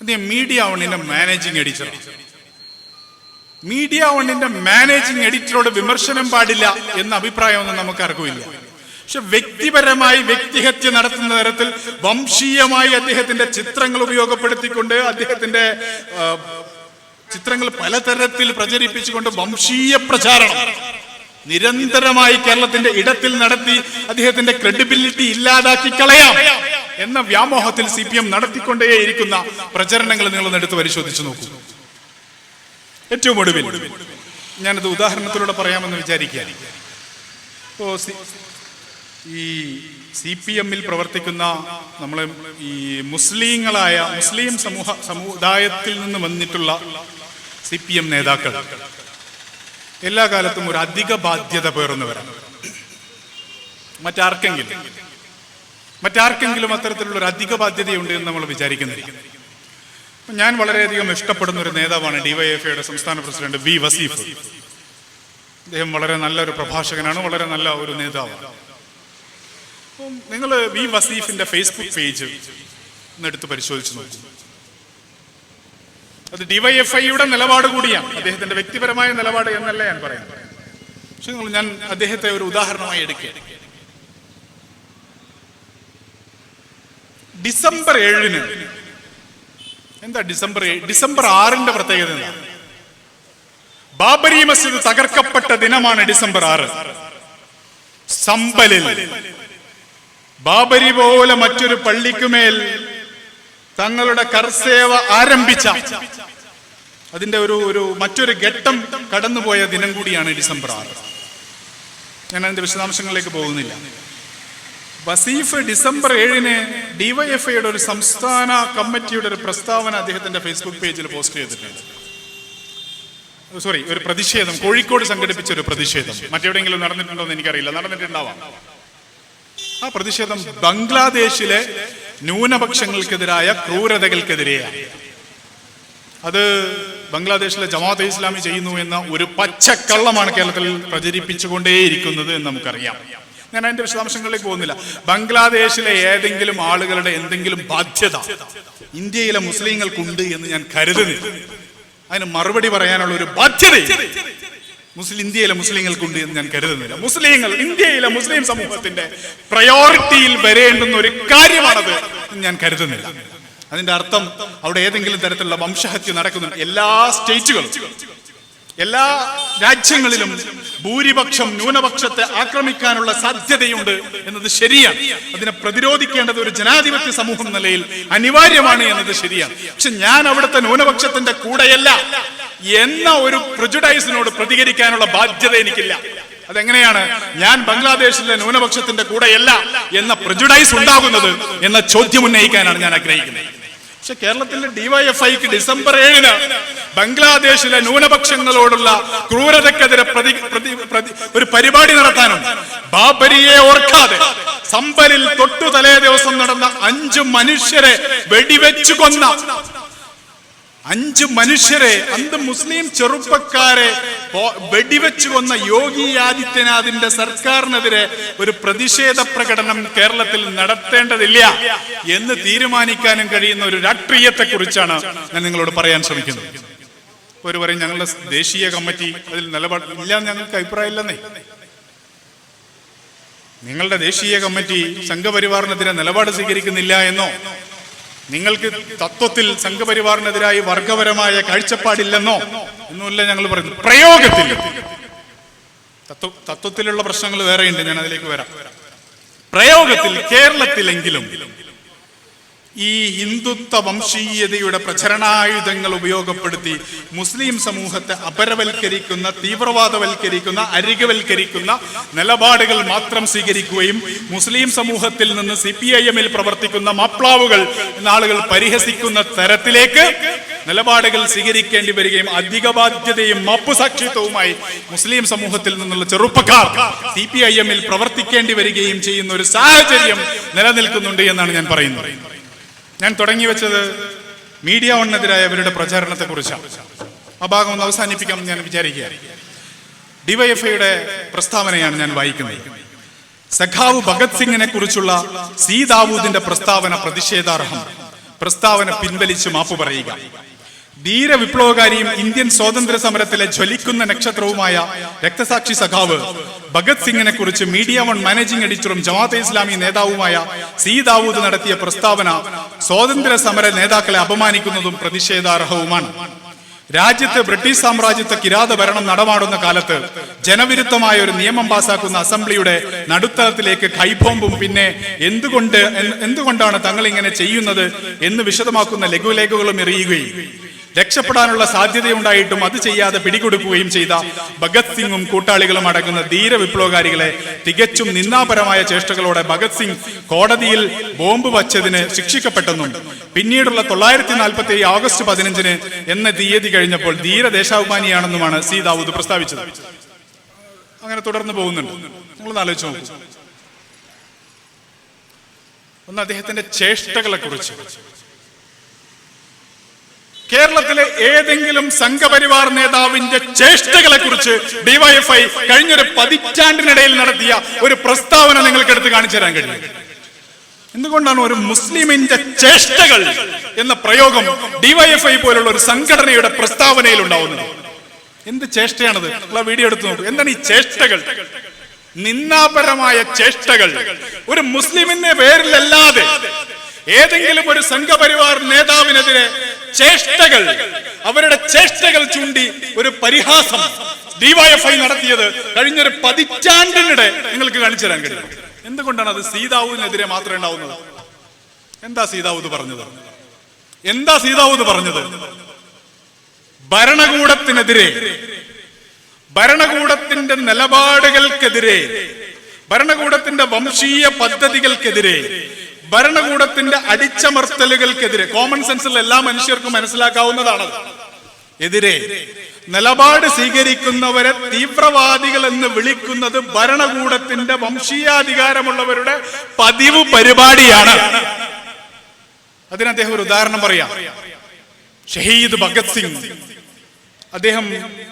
അദ്ദേഹം മീഡിയ വണ്ണിന്റെ മാനേജിംഗ് എഡിറ്റർ. മീഡിയ വണ്ണിന്റെ മാനേജിംഗ് എഡിറ്ററോട് വിമർശനം പാടില്ല എന്ന അഭിപ്രായമൊന്നും നമുക്ക് ആർക്കുമില്ല. പക്ഷെ വ്യക്തിപരമായി വ്യക്തിഹത്യ നടത്തുന്ന തരത്തിൽ വംശീയമായി അദ്ദേഹത്തിന്റെ ചിത്രങ്ങൾ ഉപയോഗപ്പെടുത്തിക്കൊണ്ട്, അദ്ദേഹത്തിന്റെ ചിത്രങ്ങൾ പലതരത്തിൽ പ്രചരിപ്പിച്ചുകൊണ്ട് വംശീയ പ്രചാരണം നിരന്തരമായി കേരളത്തിന്റെ ഇടത്തിൽ നടത്തി അദ്ദേഹത്തിന്റെ ക്രെഡിബിലിറ്റി ഇല്ലാതാക്കി കളയാം എന്ന വ്യാമോഹത്തിൽ CPM നടത്തിക്കൊണ്ടേയിരിക്കുന്ന പ്രചരണങ്ങൾ നിങ്ങളൊന്ന് എടുത്ത് പരിശോധിച്ചു നോക്കൂ. ഏറ്റവും ഒടുവിൽ ഞാനത് ഉദാഹരണത്തിലൂടെ പറയാമെന്ന് വിചാരിക്കുകയാണ്. ഇപ്പോ ഈ CPM-ൽ പ്രവർത്തിക്കുന്ന നമ്മൾ ഈ മുസ്ലിങ്ങളായ മുസ്ലിം സമുദായത്തിൽ നിന്ന് വന്നിട്ടുള്ള CPM നേതാക്കൾ എല്ലാ കാലത്തും ഒരു അധിക ബാധ്യത പേറുന്നവരാണ്. മറ്റാർക്കെങ്കിലും അത്തരത്തിലുള്ള ഒരു അധിക ബാധ്യതയുണ്ട് എന്ന് നമ്മൾ വിചാരിക്കുന്നില്ല. ഞാൻ വളരെയധികം ഇഷ്ടപ്പെടുന്ന ഒരു നേതാവാണ് DYFI-യുടെ സംസ്ഥാന പ്രസിഡന്റ് V. വസീഫ്. അദ്ദേഹം വളരെ നല്ലൊരു പ്രഭാഷകനാണ്, വളരെ നല്ല ഒരു നേതാവാണ്. നിങ്ങൾ V. വസീഫിന്റെ ഫേസ്ബുക്ക് പേജ് എടുത്ത് പരിശോധിച്ച് നോക്കൂ. അത് DYFI-യുടെ നിലപാട് കൂടിയാണ്, അദ്ദേഹത്തിന്റെ വ്യക്തിപരമായ നിലപാട് എന്നല്ല ഞാൻ പറയുന്നത്. പക്ഷെ ഞാൻ അദ്ദേഹത്തെ ഒരു ഉദാഹരണമായി എടുക്കുകയാണ്. ഡിസംബർ 7-ന് എന്താ ഡിസംബർ 6-ന്റെ പ്രത്യേകത എന്താ? ബാബരി മസ്ജിദ് തകർക്കപ്പെട്ട ദിനമാണ് ഡിസംബർ 6. സമ്പലിൽ ബാബരി പോലെ മറ്റൊരു പള്ളിക്കുമേൽ തങ്ങളുടെ കർസേവ ആരംഭിച്ച അതിന്റെ മറ്റൊരു ഘട്ടം കടന്നുപോയ ദിനം കൂടിയാണ് ഡിസംബർ 6. ഞാൻ അതിന്റെ വിശദാംശങ്ങളിലേക്ക് പോകുന്നില്ല. വസീഫ് ഡിസംബർ 7-ന് DYFI-യുടെ ഒരു സംസ്ഥാന കമ്മിറ്റിയുടെ ഒരു പ്രസ്താവന അദ്ദേഹത്തിന്റെ ഫേസ്ബുക്ക് പേജിൽ പോസ്റ്റ് ചെയ്തിട്ടുണ്ട്. ഒരു പ്രതിഷേധം, കോഴിക്കോട് സംഘടിപ്പിച്ച ഒരു പ്രതിഷേധം. മറ്റെവിടെയെങ്കിലും നടന്നിട്ടുണ്ടോ എന്ന് എനിക്കറിയില്ല, നടന്നിട്ടുണ്ടാവാം. ആ പ്രതിഷേധം ബംഗ്ലാദേശിലെ ന്യൂനപക്ഷങ്ങൾക്കെതിരായ ക്രൂരതകൾക്കെതിരെയാണ്. അത് ബംഗ്ലാദേശിലെ ജമാഅത്തെ ഇസ്ലാമി ചെയ്യുന്നു എന്ന ഒരു പച്ചക്കള്ളമാണ് കേരളത്തിൽ പ്രചരിപ്പിച്ചുകൊണ്ടേയിരിക്കുന്നത് എന്ന് നമുക്കറിയാം. ഞാൻ അതിന്റെ വിശദാംശങ്ങളിലേക്ക് പോകുന്നില്ല. ബംഗ്ലാദേശിലെ ഏതെങ്കിലും ആളുകളുടെ എന്തെങ്കിലും ബാധ്യത ഇന്ത്യയിലെ മുസ്ലിങ്ങൾക്കുണ്ട് എന്ന് ഞാൻ കരുതുന്നില്ല. അതിന് മറുപടി പറയാനുള്ള ഒരു ബാധ്യത ഇന്ത്യയിലെ മുസ്ലിങ്ങൾക്കുണ്ട് എന്ന് ഞാൻ കരുതുന്നില്ല. മുസ്ലിങ്ങൾ ഇന്ത്യയിലെ മുസ്ലിം സമൂഹത്തിന്റെ പ്രയോറിറ്റിയിൽ വരേണ്ടുന്ന ഒരു കാര്യമാണത് ഞാൻ കരുതുന്നില്ല. അതിന്റെ അർത്ഥം അവിടെ ഏതെങ്കിലും തരത്തിലുള്ള വംശഹത്യ നടക്കുന്നുണ്ട്. എല്ലാ സ്റ്റേറ്റുകളും, എല്ലാ രാജ്യങ്ങളിലും ഭൂരിപക്ഷം ന്യൂനപക്ഷത്തെ ആക്രമിക്കാനുള്ള സാധ്യതയുണ്ട് എന്നത് ശരിയാണ്. അതിനെ പ്രതിരോധിക്കേണ്ടത് ഒരു ജനാധിപത്യ സമൂഹം നിലയിൽ അനിവാര്യമാണ് എന്നത് ശരിയാണ്. പക്ഷെ ഞാൻ അവിടുത്തെ ന്യൂനപക്ഷത്തിന്റെ കൂടെയല്ല എന്ന ഒരു പ്രിജുഡൈസിനോട് പ്രതികരിക്കാനുള്ള ബാധ്യത എനിക്കില്ല. അതെങ്ങനെയാണ് ഞാൻ ബംഗ്ലാദേശിലെ ന്യൂനപക്ഷത്തിന്റെ കൂടെയല്ല എന്ന പ്രിജുഡൈസ് ഉണ്ടാകുന്നത് എന്ന ചോദ്യം ഉന്നയിക്കാനാണ് ഞാൻ ആഗ്രഹിക്കുന്നത്. പക്ഷെ കേരളത്തിലെ ഡിവൈഎഫ്ഐക്ക് ഡിസംബർ 7 ബംഗ്ലാദേശിലെ ന്യൂനപക്ഷങ്ങളോടുള്ള ക്രൂരതക്കെതിരെ ഒരു പരിപാടി നടത്താനും ബാബരിയെ ഓർക്കാതെ സമ്പലിൽ തൊട്ടു തലേ ദിവസം നടന്ന 5 മനുഷ്യരെ വെടിവെച്ചു കൊന്ന 5 മനുഷ്യരെ, അന്ത് മുസ്ലിം ചെറുപ്പക്കാരെ വെടിവെച്ചു കൊന്ന യോഗി ആദിത്യനാഥിന്റെ സർക്കാരിനെതിരെ ഒരു പ്രതിഷേധ പ്രകടനം കേരളത്തിൽ നടത്തേണ്ടതില്ല എന്ന് തീരുമാനിക്കാനും കഴിയുന്ന ഒരു രാഷ്ട്രീയത്തെ കുറിച്ചാണ് ഞാൻ നിങ്ങളോട് പറയാൻ ശ്രമിക്കുന്നത്. ഒരു പറയും ഞങ്ങളുടെ ദേശീയ കമ്മിറ്റി അതിൽ നിലപാട് ഇല്ല, ഞങ്ങൾക്ക് അഭിപ്രായം ഇല്ലെന്നേ. നിങ്ങളുടെ ദേശീയ കമ്മിറ്റി സംഘപരിവാറിനെതിരെ നിലപാട് സ്വീകരിക്കുന്നില്ല എന്നോ, നിങ്ങൾക്ക് തത്വത്തിൽ സംഘപരിവാറിനെതിരായി വർഗപരമായ കാഴ്ചപ്പാടില്ലെന്നോ ഒന്നുമില്ല ഞങ്ങൾ പറയുന്നു. പ്രയോഗത്തിൽ തത്വത്തിലുള്ള പ്രശ്നങ്ങൾ വേറെയുണ്ട്, ഞാൻ അതിലേക്ക് വരാം. പ്രയോഗത്തിൽ കേരളത്തിലെങ്കിലും ഈ ഹിന്ദുത്വ വംശീയതയുടെ പ്രചരണായുധങ്ങൾ ഉപയോഗപ്പെടുത്തി മുസ്ലിം സമൂഹത്തെ അപരവൽക്കരിക്കുന്ന, തീവ്രവാദവൽക്കരിക്കുന്ന, അരികവൽക്കരിക്കുന്ന നിലപാടുകൾ മാത്രം സ്വീകരിക്കുകയും മുസ്ലിം സമൂഹത്തിൽ നിന്ന് CPIM-ൽ പ്രവർത്തിക്കുന്ന മാപ്ലാവുകൾ എന്ന ആളുകൾ പരിഹസിക്കുന്ന തരത്തിലേക്ക് നിലപാടുകൾ സ്വീകരിക്കേണ്ടി വരികയും അധിക ബാധ്യതയും മാപ്പുസാക്ഷിത്വവുമായി മുസ്ലിം സമൂഹത്തിൽ നിന്നുള്ള ചെറുപ്പക്കാർ CPIM-ൽ പ്രവർത്തിക്കേണ്ടി വരികയും ചെയ്യുന്ന ഒരു സാഹചര്യം നിലനിൽക്കുന്നുണ്ട് എന്നാണ് ഞാൻ പറയുന്നത്. ഞാൻ തുടങ്ങി വെച്ചത് മീഡിയ വണ്ണെതിരായ അവരുടെ പ്രചാരണത്തെ കുറിച്ചാണ്. ആ ഭാഗം ഒന്ന് അവസാനിപ്പിക്കാം ഞാൻ വിചാരിക്കുകയാണ്. ഡിവൈഎഫ്ഐയുടെ പ്രസ്താവനയാണ് ഞാൻ വായിക്കുന്നത്. സഖാവ് ഭഗത് സിംഗിനെ കുറിച്ചുള്ള സി ദാവൂദിന്റെ പ്രസ്താവന പ്രതിഷേധാർഹം. പ്രസ്താവന പിൻവലിച്ച് മാപ്പ് പറയുക. ധീര വിപ്ലവകാരിയും ഇന്ത്യൻ സ്വാതന്ത്ര്യ സമരത്തിലെ ജ്വലിക്കുന്ന നക്ഷത്രവുമായ രക്തസാക്ഷി സഖാവ് ഭഗത് സിംഗിനെ കുറിച്ച് മീഡിയ വൺ മാനേജിംഗ് എഡിറ്ററും ജമാഅത്തെ ഇസ്ലാമി നേതാവുമായ സി ദാവൂദ് നടത്തിയ പ്രസ്താവന സ്വാതന്ത്ര്യ സമര നേതാക്കളെ അപമാനിക്കുന്നതും പ്രതിഷേധാർഹവുമാണ്. രാജ്യത്ത് ബ്രിട്ടീഷ് സാമ്രാജ്യത്വ കിരാത ഭരണം നടമാടുന്ന കാലത്ത് ജനവിരുദ്ധമായ ഒരു നിയമം പാസാക്കുന്ന അസംബ്ലിയുടെ നടുത്തളത്തിലേക്ക് കൈബോംബും പിന്നെ എന്തുകൊണ്ടാണ് തങ്ങൾ ഇങ്ങനെ ചെയ്യുന്നത് എന്ന് വിശദമാക്കുന്ന ലഘുലേഖകളും എറിയുകയും രക്ഷപ്പെടാനുള്ള സാധ്യതയുണ്ടായിട്ടും അത് ചെയ്യാതെ പിടികൊടുക്കുകയും ചെയ്ത ഭഗത് സിംഗും കൂട്ടാളികളും അടങ്ങുന്ന ധീര വിപ്ലവകാരികളെ തികച്ചും നിന്ദാപരമായ ചേഷ്ടകളോടെ ഭഗത് സിംഗ് കോടതിയിൽ ബോംബ് വച്ചതിന് ശിക്ഷിക്കപ്പെട്ടെന്നും പിന്നീടുള്ള 947 ഓഗസ്റ്റ് 15 എന്ന തീയതി കഴിഞ്ഞപ്പോൾ ധീര ദേശാഭിമാനിയാണെന്നുമാണ് സി ദാവൂദ് പ്രസ്താവിച്ചത്. അങ്ങനെ തുടർന്ന് പോകുന്നുണ്ട്. നിങ്ങളൊന്ന് ആലോചിച്ച് നോക്കൂ. ഒന്ന് അദ്ദേഹത്തിന്റെ ചേഷ്ടകളെ കുറിച്ച്. കേരളത്തിലെ ഏതെങ്കിലും സംഘപരിവാർ നേതാവിന്റെ ചേഷ്ടകളെ കുറിച്ച് ഡിവൈഎഫ്ഐ കഴിഞ്ഞൊരു 10 പതിറ്റാണ്ടിനിടയിൽ നടത്തിയ ഒരു പ്രസ്താവന നിങ്ങൾക്ക് എടുത്ത് കാണിച്ചു തരാൻ കഴിയും? എന്തുകൊണ്ടാണ് ഒരു മുസ്ലിമിന്റെ ചേഷ്ടകൾ എന്ന പ്രയോഗം ഡിവൈഎഫ്ഐ പോലുള്ള ഒരു സംഘടനയുടെ പ്രസ്താവനയിൽ ഉണ്ടാവുന്നത്? എന്ത് ചേഷ്ടയാണത്? ഉള്ള വീഡിയോ എടുത്ത് നോക്കൂ. എന്താണ് ഈ ചേഷ്ടകൾ? നിന്ദാപരമായ ചേഷ്ടകൾ. ഒരു മുസ്ലിമിന്റെ പേരിലല്ലാതെ ഏതെങ്കിലും ഒരു സംഘപരിവാർ നേതാവിനെതിരെ ചേഷ്ടകൾ, അവരുടെ ചേഷ്ടകൾ ചൂണ്ടി ഒരു പരിഹാസം ഡിവൈഎഫ്ഐ നടത്തിയത് കഴിഞ്ഞൊരു 10 പതിറ്റാണ്ടിനിടെ നിങ്ങൾക്ക് കാണിച്ചു തരാൻ കഴിയും. എന്തുകൊണ്ടാണ് അത് സീതാവൂദിനെതിരെ മാത്രമേ ഉണ്ടാവുന്നത്? എന്താ സീതാവൂദ് പറഞ്ഞത്? ഭരണകൂടത്തിനെതിരെ, ഭരണകൂടത്തിന്റെ നിലപാടുകൾക്കെതിരെ, ഭരണകൂടത്തിന്റെ വംശീയ പദ്ധതികൾക്കെതിരെ, ഭരണകൂടത്തിന്റെ അടിച്ചമർത്തലുകൾക്കെതിരെ, കോമൺ സെൻസിൽ എല്ലാ മനുഷ്യർക്കും മനസ്സിലാക്കാവുന്നതാണ്, എതിരെ നിലപാട് സ്വീകരിക്കുന്നവരെ തീവ്രവാദികൾ എന്ന് വിളിക്കുന്നത് ഭരണകൂടത്തിന്റെ വംശീയാധികാരമുള്ളവരുടെ പതിവ് പരിപാടിയാണ്. അതിന് അദ്ദേഹം ഒരു ഉദാഹരണം പറയാം. ഷഹീദ് ഭഗത് സിംഗ് അദ്ദേഹം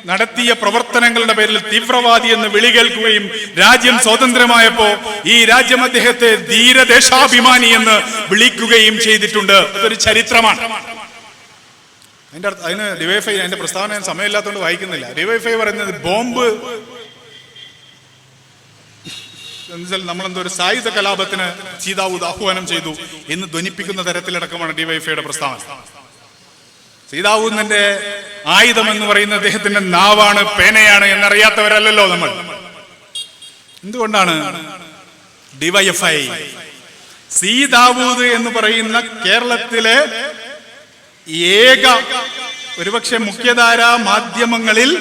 നടത്തിയ പ്രവർത്തനങ്ങളുടെ പേരിൽ തീവ്രവാദി എന്ന് വിളി കേൾക്കുകയും രാജ്യം സ്വാതന്ത്ര്യമായപ്പോ ഈ രാജ്യം അദ്ദേഹത്തെ ധീരദേശാഭിമാനി എന്ന് വിളിക്കുകയും ചെയ്തിട്ടുണ്ട്. അതൊരു ചരിത്രമാണ്. അതിന് ഡിവൈഎഫ്ഐ അതിന്റെ പ്രസ്താവന സമയമില്ലാത്തതുകൊണ്ട് വായിക്കുന്നില്ല. ഡിവൈഎഫ്ഐ പറയുന്നത് ബോംബ് നമ്മളെന്തോ ഒരു സായുധ കലാപത്തിന് സീതാവൂദ് ആഹ്വാനം ചെയ്തു എന്ന് ധ്വനിപ്പിക്കുന്ന തരത്തിലടക്കമാണ് ഡിവൈഎഫ്ഐയുടെ പ്രസ്താവന. സീതാവൂദിന്റെ ആയുധം എന്ന് പറയുന്ന അദ്ദേഹത്തിന്റെ നാവാണ്, പേനയാണ് എന്നറിയാത്തവരല്ലല്ലോ നമ്മൾ. എന്തുകൊണ്ടാണ് ഡിവൈഎഫ്ഐ സീതാവൂദ് എന്ന് പറയുന്ന കേരളത്തിലെ ഏക, ഒരുപക്ഷെ മുഖ്യധാരാ മാധ്യമങ്ങളിൽ,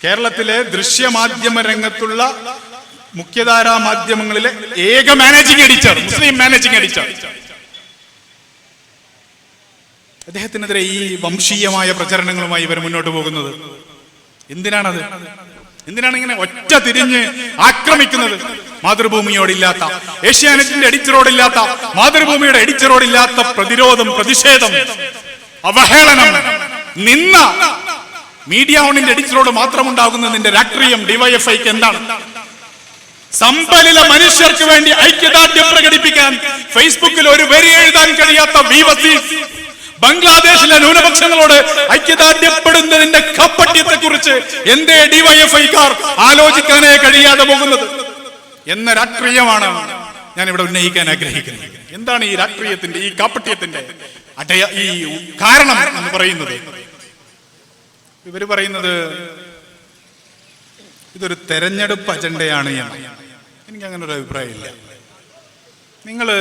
കേരളത്തിലെ ദൃശ്യമാധ്യമ രംഗത്തുള്ള മുഖ്യധാരാ മാധ്യമങ്ങളിലെ ഏക മാനേജിംഗ് എഡിറ്റർ, മുസ്ലിം മാനേജിംഗ് എഡിറ്റർ, അദ്ദേഹത്തിനെതിരെ ഈ വംശീയമായ പ്രചരണങ്ങളുമായി ഇവർ മുന്നോട്ട് പോകുന്നത് എന്തിനാണത്? എന്തിനാണ് ഇങ്ങനെ ഒറ്റ തിരിഞ്ഞ് ആക്രമിക്കുന്നത്? മാതൃഭൂമിയോടില്ലാത്ത, ഏഷ്യാനെറ്റിന്റെ എഡിറ്ററോടില്ലാത്ത, മാതൃഭൂമിയുടെ എഡിറ്ററോടില്ലാത്ത പ്രതിരോധം, പ്രതിഷേധം, അവഹേളനം, നിന്ന മീഡിയ ഓണിന്റെ എഡിറ്ററോട് മാത്രമുണ്ടാകുന്നതിന്റെ രാഷ്ട്രീയം ഡിവൈഎഫ്ഐക്ക് എന്താണ്? സമ്പലിലെ മനുഷ്യർക്ക് വേണ്ടി ഐക്യദാർഢ്യം പ്രകടിപ്പിക്കാൻ ഫേസ്ബുക്കിൽ ഒരു വരി എഴുതാൻ കഴിയാത്ത വസീഫ് ബംഗ്ലാദേശിലെ ന്യൂനപക്ഷങ്ങളോട് ഐക്യദാർഢ്യപ്പെടുന്നതിന്റെ കപ്പട്യത്തെ കുറിച്ച് എന്തേ ഡിവൈഎഫ്ഐക്കാർ ആലോചിക്കാനേ കഴിയാതെ പോകുന്നത് എന്ന രാഷ്ട്രീയമാണ് ഞാൻ ഇവിടെ ഉന്നയിക്കാൻ ആഗ്രഹിക്കുന്നത്. എന്താണ് ഈ രാഷ്ട്രീയത്തിന്റെ, ഈ കാപ്പട്യത്തിന്റെ ഈ കാരണം എന്ന് പറയുന്നത്? ഇവര് പറയുന്നത് ഇതൊരു തെരഞ്ഞെടുപ്പ് അജണ്ടയാണ് എന്ന്. എനിക്ക് അങ്ങനെ ഒരു അഭിപ്രായമില്ല. നിങ്ങള്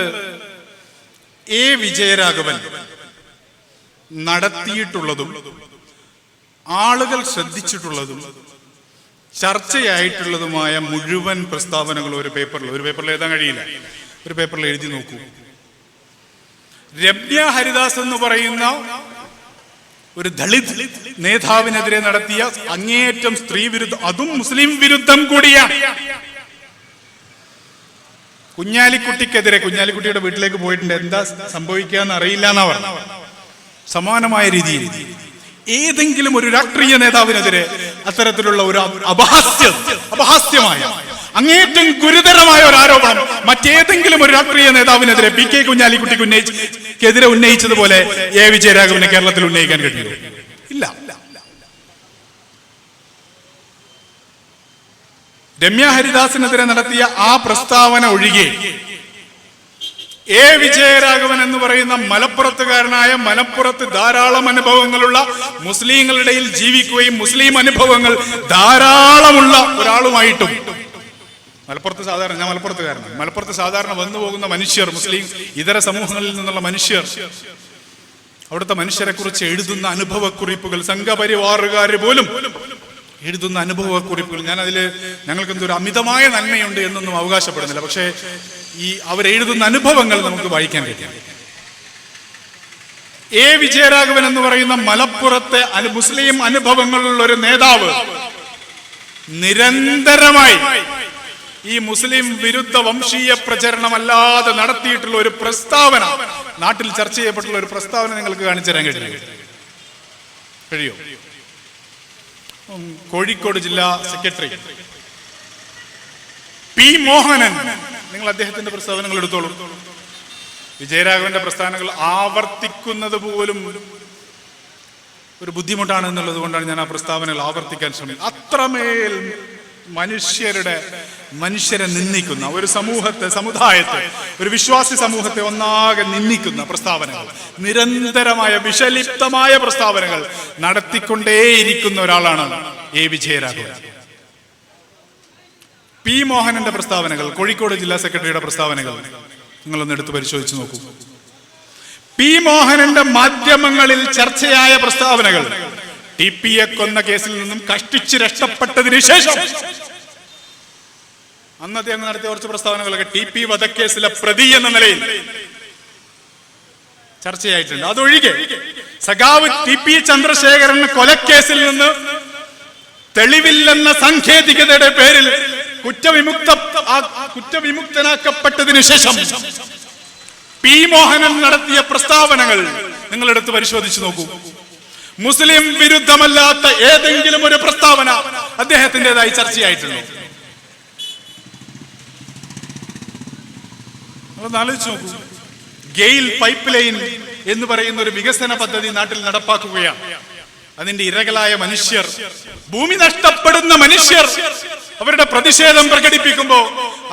എ വിജയരാഘവൻ നടത്തിയിട്ടുള്ളതും ആളുകൾ ശ്രദ്ധിച്ചിട്ടുള്ളതും ചർച്ചയായിട്ടുള്ളതുമായ മുഴുവൻ പ്രസ്താവനകൾ ഒരു പേപ്പറിൽ എഴുതാൻ കഴിയില്ല. ഒരു പേപ്പറിൽ എഴുതി നോക്കൂ. രമ്യ ഹരിദാസ് എന്ന് പറയുന്ന ഒരു ദളിത് നേതാവിനെതിരെ നടത്തിയ അങ്ങേയറ്റം സ്ത്രീ വിരുദ്ധം, അതും മുസ്ലിം വിരുദ്ധം കൂടിയാണ്. കുഞ്ഞാലിക്കുട്ടിക്കെതിരെ, കുഞ്ഞാലിക്കുട്ടിയുടെ വീട്ടിലേക്ക് പോയിട്ടുണ്ട്, എന്താ സംഭവിക്കാന്ന് അറിയില്ല എന്നാ പറഞ്ഞു. സമാനമായ രീതിയിൽ ഏതെങ്കിലും ഒരു രാഷ്ട്രീയ നേതാവിനെതിരെ അത്തരത്തിലുള്ള ഒരു അപഹാസ്യമായ അങ്ങേറ്റം ഗുരുതരമായ ഒരു ആരോപണം മറ്റേതെങ്കിലും ഒരു രാഷ്ട്രീയ നേതാവിനെതിരെ PK കുഞ്ഞാലിക്കുട്ടിക്കെതിരെ ഉന്നയിച്ചതുപോലെ എ വിജയരാഘവനെ കേരളത്തിൽ ഉന്നയിക്കാൻ കഴിയുമോ? ഇല്ല. രമ്യ ഹരിദാസിനെതിരെ നടത്തിയ ആ പ്രസ്താവന ഒഴികെ എ വിജയരാഘവൻ എന്ന് പറയുന്ന മലപ്പുറത്തുകാരനായ, മലപ്പുറത്ത് ധാരാളം അനുഭവങ്ങളുള്ള, മുസ്ലിങ്ങളുടെ ഇടയിൽ ജീവിക്കുകയും മുസ്ലിം അനുഭവങ്ങൾ ധാരാളമുള്ള ഒരാളുമായിട്ടും, മലപ്പുറത്ത് സാധാരണ, ഞാൻ മലപ്പുറത്തുകാരനാണ്, മലപ്പുറത്ത് സാധാരണ വന്നു പോകുന്ന മനുഷ്യർ, മുസ്ലിം ഇതര സമൂഹങ്ങളിൽ നിന്നുള്ള മനുഷ്യർ, അവിടുത്തെ മനുഷ്യരെ കുറിച്ച് എഴുതുന്ന അനുഭവക്കുറിപ്പുകൾ, സംഘപരിവാറുകാർ പോലും എഴുതുന്ന അനുഭവക്കുറിപ്പുകൾ, ഞങ്ങൾക്ക് എന്തൊരു അമിതമായ നന്മയുണ്ട് എന്നൊന്നും അവകാശപ്പെടുന്നില്ല, പക്ഷേ ഈ അവരെഴുതുന്ന അനുഭവങ്ങൾ നമുക്ക് വായിക്കാൻ കഴിയും. എ വിജയരാഘവൻ എന്ന് പറയുന്ന മലപ്പുറത്തെ മുസ്ലിം അനുഭവങ്ങളുള്ള ഒരു നേതാവ് നിരന്തരമായി ഈ മുസ്ലിം വിരുദ്ധ വംശീയ പ്രചരണമല്ലാതെ നടത്തിയിട്ടുള്ള ഒരു പ്രസ്താവന, നാട്ടിൽ ചർച്ച ചെയ്യപ്പെട്ടുള്ള ഒരു പ്രസ്താവന നിങ്ങൾക്ക് കാണിച്ചു തരാൻ കഴിയോ? കോഴിക്കോട് ജില്ലാ സെക്രട്ടറി പി മോഹനൻ, നിങ്ങൾ അദ്ദേഹത്തിന്റെ പ്രസ്താവനകൾ എടുത്തോളൂ. വിജയരാഘവന്റെ പ്രസ്താവനകൾ ആവർത്തിക്കുന്നത് പോലും ഒരു ബുദ്ധിമുട്ടാണ് എന്നുള്ളത് കൊണ്ടാണ് ഞാൻ ആ പ്രസ്താവനകൾ ആവർത്തിക്കാൻ ശ്രമിക്കുന്നത്. അത്രമേൽ മനുഷ്യരെ നിന്ദിക്കുന്ന ഒരു സമുദായത്തെ, ഒരു വിശ്വാസി സമൂഹത്തെ ഒന്നാകെ നിന്ദിക്കുന്ന പ്രസ്താവനകൾ, നിരന്തരമായ വിഷലിപ്തമായ പ്രസ്താവനകൾ നടത്തിക്കൊണ്ടേയിരിക്കുന്ന ഒരാളാണ് എ വിജയരാഘവൻ. പി മോഹനന്റെ പ്രസ്താവനകൾ, കോഴിക്കോട് ജില്ലാ സെക്രട്ടറിയുടെ പ്രസ്താവനകൾ നിങ്ങളൊന്ന് എടുത്ത് പരിശോധിച്ച് നോക്കൂ. പി മോഹനന്റെ മാധ്യമങ്ങളിൽ ചർച്ചയായ പ്രസ്താവനകൾ, TPയെ കൊന്ന കേസിൽ നിന്നും കഷ്ടിച്ച് രക്ഷപ്പെട്ടതിന് ശേഷം അന്ന് അദ്ദേഹം നടത്തിയ കുറച്ച് പ്രസ്താവനകളൊക്കെ TP വധക്കേസിലെ പ്രതി എന്ന നിലയിൽ ചർച്ചയായിട്ടുണ്ട്. അതൊഴികെ സഖാവ് TP ചന്ദ്രശേഖരൻ കൊലക്കേസിൽ നിന്ന് തെളിവില്ലെന്ന സാങ്കേതികതയുടെ പേരിൽ കുറ്റവിമുക്തനാക്കപ്പെട്ടതിന് ശേഷം പി മോഹനൻ നടത്തിയ പ്രസ്താവനകൾ നിങ്ങളെടുത്ത് പരിശോധിച്ചു നോക്കൂ. മുസ്ലിം വിരുദ്ധമല്ലാത്ത ഏതെങ്കിലും ഒരു പ്രസ്താവന അദ്ദേഹത്തിൻ്റെതായി ചർച്ചയായിട്ടുണ്ടോ? ആലോചിച്ച് നോക്കൂ. ഗെയിൽ പൈപ്പ് ലൈൻ എന്ന് പറയുന്ന ഒരു വികസന പദ്ധതി നാട്ടിൽ നടപ്പാക്കുകയാണ്. അതിന്റെ ഇരകളായ മനുഷ്യർ, ഭൂമി നഷ്ടപ്പെടുന്ന മനുഷ്യർ അവരുടെ പ്രതിഷേധം പ്രകടിപ്പിക്കുമ്പോൾ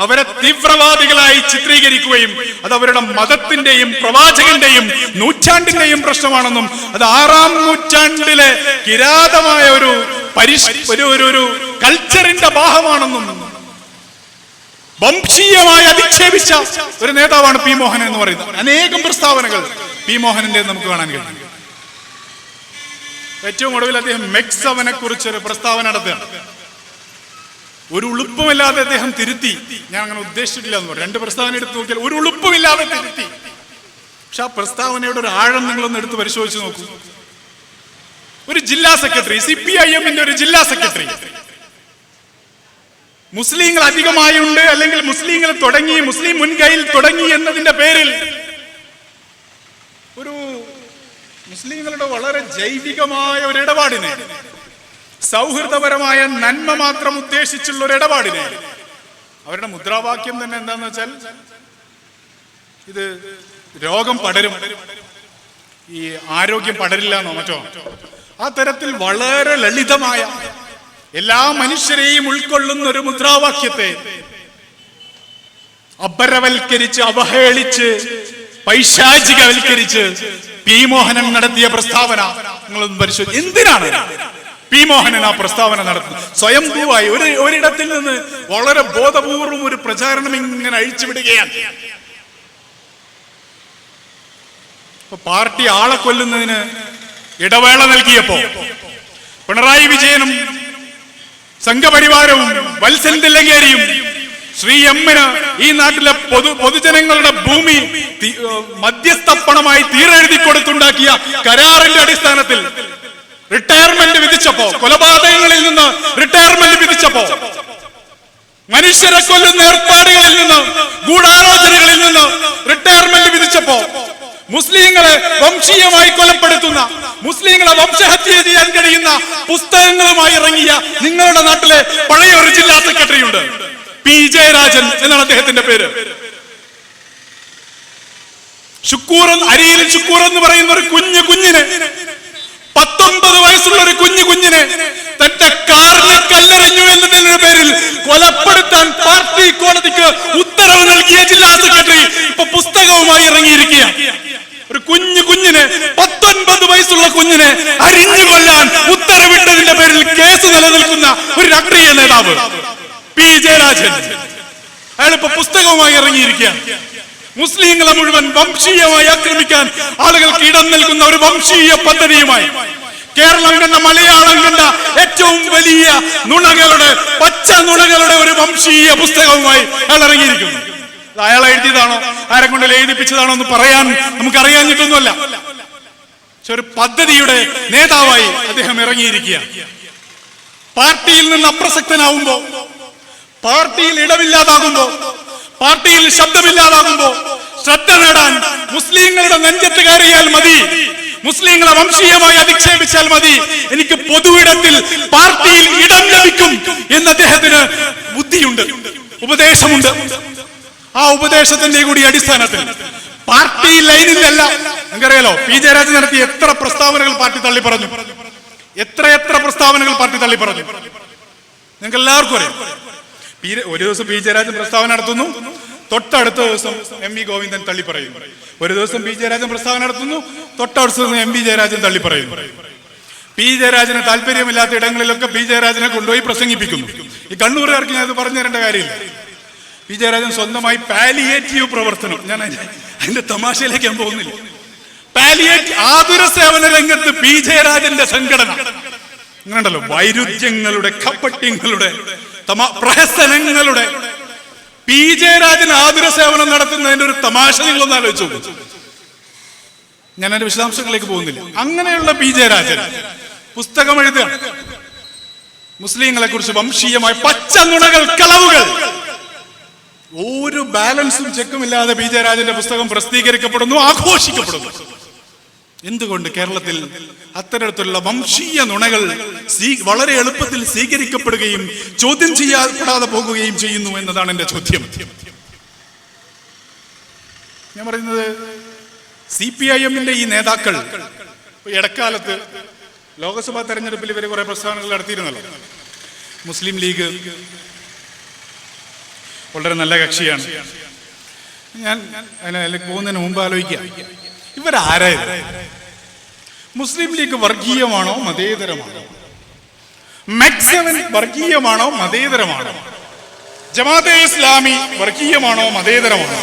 അവരെ തീവ്രവാദികളായി ചിത്രീകരിക്കുകയും അത് അവരുടെ മതത്തിന്റെയും പ്രവാചകന്റെയും നൂറ്റാണ്ടിന്റെയും പ്രശ്നമാണെന്നും അത് 6-ാം നൂറ്റാണ്ടിലെ കിരാതമായ ഒരു കൾച്ചറിന്റെ ഭാഗമാണെന്നും വംശീയമായി അധിക്ഷേപിച്ച ഒരു നേതാവാണ് പി മോഹനൻ എന്ന് പറയുന്നത്. അനേകം പ്രസ്താവനകൾ പി മോഹനന്റെ നമുക്ക് കാണാൻ കഴിയും. ഏറ്റവും ഒടുവിൽ അദ്ദേഹം മെക്സവനെ കുറിച്ചൊരു പ്രസ്താവന നടത്തുകയാണ്. ഒരു ഉളുപ്പുമില്ലാതെ അദ്ദേഹം തിരുത്തി. ഞാൻ അങ്ങനെ ഉദ്ദേശിച്ചിട്ടില്ല എന്ന് പറയും. 2 പ്രസ്താവന എടുത്ത് നോക്കിയാൽ ഒരു ഉളുപ്പുമില്ലാതെ തിരുത്തി. പക്ഷെ ആ പ്രസ്താവനയുടെ ഒരു ആഴം നിങ്ങളൊന്ന് എടുത്ത് പരിശോധിച്ച് നോക്കൂ. ഒരു ജില്ലാ സെക്രട്ടറി, CPIM-ന്റെ ഒരു ജില്ലാ സെക്രട്ടറി, മുസ്ലിങ്ങൾ അധികമായുണ്ട് അല്ലെങ്കിൽ മുസ്ലിങ്ങൾ തുടങ്ങി, മുസ്ലിം മുൻകൈയിൽ തുടങ്ങി എന്നതിന്റെ പേരിൽ ഒരു മുസ്ലിങ്ങളുടെ വളരെ ജൈവികമായ ഒരു ഇടപാടിനെ, സൗഹൃദപരമായ നന്മ മാത്രം ഉദ്ദേശിച്ചുള്ള ഒരു ഇടപാടിനെ, അവരുടെ മുദ്രാവാക്യം തന്നെ എന്താന്ന് വെച്ചാൽ ഇത് രോഗം പടരും, ഈ ആരോഗ്യം പടരില്ല എന്നോ മറ്റോ, ആ തരത്തിൽ വളരെ ലളിതമായ എല്ലാ മനുഷ്യരെയും ഉൾക്കൊള്ളുന്ന ഒരു മുദ്രാവാക്യത്തെ അപരവൽക്കരിച്ച്, അവഹേളിച്ച്, പൈശാചികവൽക്കരിച്ച് പി മോഹനൻ നടത്തിയ പ്രസ്താവന നിങ്ങളൊന്ന് പരിശോധിച്ചു. എന്തിനാണ് പി മോഹനൻ ആ പ്രസ്താവന നടത്തുന്നത്? സ്വയംഭൂവായി ഒരിടത്തിൽ നിന്ന് വളരെ ബോധപൂർവം ഒരു പ്രചാരണം ഇങ്ങനെ അഴിച്ചുവിടുകയാണ്. പാർട്ടി ആളെ കൊല്ലുന്നതിന് ഇടവേള നൽകിയപ്പോ പിണറായി വിജയനും സംഘപരിവാരവും വത്സൻ തില്ലങ്കേരിയും ശ്രീ എമ്മിന് ഈ നാട്ടിലെ പൊതുജനങ്ങളുടെ ഭൂമി മധ്യസ്ഥപ്പണമായി തീരെഴുതി കൊടുത്തുണ്ടാക്കിയ കരാറിന്റെ അടിസ്ഥാനത്തിൽ റിട്ടയർമെന്റ് വിധിച്ചപ്പോ, കൊലപാതകങ്ങളിൽ നിന്ന് റിട്ടയർമെന്റ് വിധിച്ചപ്പോ, മനുഷ്യരെ കൊല്ലുന്ന ഏർപ്പാടുകളിൽ നിന്ന്, ഗൂഢാലോചനകളിൽ നിന്ന് റിട്ടയർമെന്റ് വിധിച്ചപ്പോ, മുസ്ലിങ്ങളെ വംശീയമായി കൊലപ്പെടുത്തുന്ന, മുസ്ലിങ്ങളെ വംശഹത്യ ചെയ്യാൻ കഴിയുന്ന പുസ്തകങ്ങളുമായി ഇറങ്ങിയ നിങ്ങളുടെ നാട്ടിലെ പഴയ ഒരു ജില്ലാ സെക്രട്ടറി ഉണ്ട്, പി ജയരാജൻ എന്നാണ് അദ്ദേഹത്തിന്റെ പേര്. ശുക്കൂർ, അരിയിൽ ശുക്കൂർ എന്ന് പറയുന്ന ഒരു കുഞ്ഞിനെ, 19 വയസ്സുള്ള ഒരു കുഞ്ഞിനെ തന്റെ കാറിന് കല്ലെറിഞ്ഞു എന്നതിന്റെ പേരിൽ കൊലപ്പെടുത്താൻ പാർട്ടി കോടതിക്ക് ഉത്തരവ് നൽകിയ ജില്ലാ സെക്രട്ടറി ഇപ്പൊ പുസ്തകവുമായി ഇറങ്ങിയിരിക്കുകയാണ്. ഒരു കുഞ്ഞിനെ, 19 വയസ്സുള്ള കുഞ്ഞിനെ അരിഞ്ഞു കൊല്ലാൻ ഉത്തരവിട്ടതിന്റെ പേരിൽ കേസ് നിലനിൽക്കുന്ന ഒരു രാഷ്ട്രീയ നേതാവ് പി ജയരാജൻ, അയാളിപ്പോ പുസ്തകവുമായി ഇറങ്ങിയിരിക്കുകയാണ്. മുസ്ലിങ്ങളെ മുഴുവൻ വംശീയമായി ആക്രമിക്കാൻ ആളുകൾക്ക് ഇടം നൽകുന്ന ഒരു വംശീയ പദ്ധതിയുമായി കേരളം കണ്ട, മലയാളം കണ്ട ഏറ്റവും വലിയ നുണകളുടെ, പച്ച നുണകളുടെ ഒരു വംശീയ പുസ്തകവുമായി അയാൾ ഇറങ്ങിയിരിക്കുന്നു. അയാൾ എഴുതിയതാണോ ആരെ കൊണ്ട് എഴുതിപ്പിച്ചതാണോ എന്ന് പറയാൻ നമുക്ക് അറിയാഞ്ഞിട്ടൊന്നുമല്ല. പക്ഷെ ഒരു പദ്ധതിയുടെ നേതാവായി അദ്ദേഹം ഇറങ്ങിയിരിക്കുക. പാർട്ടിയിൽ നിന്ന് അപ്രസക്തനാവുമ്പോ, പാർട്ടിയിൽ ഇടമില്ലാതാകുമ്പോ, പാർട്ടിയിൽ ശബ്ദമില്ലാതാകുമ്പോ ശ്രദ്ധ നേടാൻ മുസ്ലിങ്ങളുടെ നെഞ്ചത്ത് കയറിയാൽ മതി, മുസ്ലിങ്ങളെ വംശീയമായി അധിക്ഷേപിച്ചാൽ മതി, എനിക്ക് പൊതുവിടത്തിൽ പാർട്ടിയിൽ ഇടം ലഭിക്കും എന്ന് അദ്ദേഹത്തിന് ബുദ്ധിയുണ്ട്, ഉപദേശമുണ്ട്. ആ ഉപദേശത്തിന്റെ കൂടി അടിസ്ഥാനത്തിൽ പാർട്ടി ലൈനിലല്ല. നിങ്ങൾക്കറിയാലോ പി ജയരാജൻ നടത്തിയ എത്ര പ്രസ്താവനകൾ പാർട്ടി തള്ളി പറഞ്ഞു, എത്ര പ്രസ്താവനകൾ പാർട്ടി തള്ളി പറഞ്ഞു. നിങ്ങൾക്ക് എല്ലാവർക്കും അറിയാം. ഒരു ദിവസം പി ജയരാജൻ പ്രസ്താവന നടത്തുന്നു, തൊട്ടടുത്ത ദിവസം MV ഗോവിന്ദൻ തള്ളി പറയുന്നു. ഒരു ദിവസം പി ജയരാജൻ പ്രസ്താവന നടത്തുന്നു, തൊട്ടടുത്ത ദിവസം MV ജയരാജൻ തള്ളി പറയുന്നു. പി ജയരാജന് താല്പര്യമില്ലാത്ത ഇടങ്ങളിലൊക്കെ പി ജയരാജനെ കൊണ്ടുപോയി പ്രസംഗിപ്പിക്കുന്നു. ഈ കണ്ണൂരുകാർക്ക് ഞാൻ ഇത് പറഞ്ഞു തരേണ്ട കാര്യമില്ല. പി ജയരാജൻ സ്വന്തമായി പാലിയേറ്റീവ് പ്രവർത്തനം, ഞാൻ അതിന്റെ തമാശയിലേക്ക് ഞാൻ പോകുന്നില്ല, ആതുര സേവന രംഗത്ത് പി ജയരാജന്റെ സംഘടന അങ്ങനെയുണ്ടല്ലോ, വൈരുദ്ധ്യങ്ങളുടെ, കപ്പട്യങ്ങളുടെ, പ്രഹസനങ്ങളുടെ പി ജയരാജൻ ആതുര സേവനം നടത്തുന്നതിന്റെ ഒരു തമാശ നിങ്ങളൊന്ന് ആലോചിച്ചു. ഞാൻ അതിന്റെ വിശദാംശങ്ങളിലേക്ക് പോകുന്നില്ല. അങ്ങനെയുള്ള പി ജയരാജൻ പുസ്തകം എഴുതുകയാണ്. മുസ്ലിങ്ങളെ കുറിച്ച് വംശീയമായ പച്ച നുണകൾ, കളവുകൾ, ഒരു ബാലൻസും ചെക്കും ഇല്ലാതെ പി ജയരാജന്റെ പുസ്തകം പ്രസിദ്ധീകരിക്കപ്പെടുന്നു, ആഘോഷിക്കപ്പെടുന്നു. എന്തുകൊണ്ട് കേരളത്തിൽ അത്തരത്തിലുള്ള വംശീയ നുണകൾ വളരെ എളുപ്പത്തിൽ സ്വീകരിക്കപ്പെടുകയും ചോദ്യം ചെയ്യപ്പെടാതെ പോകുകയും ചെയ്യുന്നു എന്നതാണ് എന്റെ ചോദ്യം. ഞാൻ പറയുന്നത് CPIM-ന്റെ ഈ നേതാക്കൾ ഇടക്കാലത്ത് ലോക്സഭാ തെരഞ്ഞെടുപ്പിൽ ഇവർ കുറെ പ്രസ്താവനകൾ നടത്തിയിരുന്നല്ലോ. മുസ്ലിം ലീഗ് വളരെ നല്ല കക്ഷിയാണ്. ഞാൻ അതിലേക്ക് പോകുന്നതിന് മുമ്പ് ആലോചിക്കുക, ഇവരാരായത്? മുസ്ലിം ലീഗ് വർഗീയമാണോ മതേതരമാണോ? മാക്സിമം വർഗീയമാണോ മതേതരമാണോ? ജമാഅത്തെ ഇസ്ലാമി വർഗീയമാണോ മതേതരമാണോ?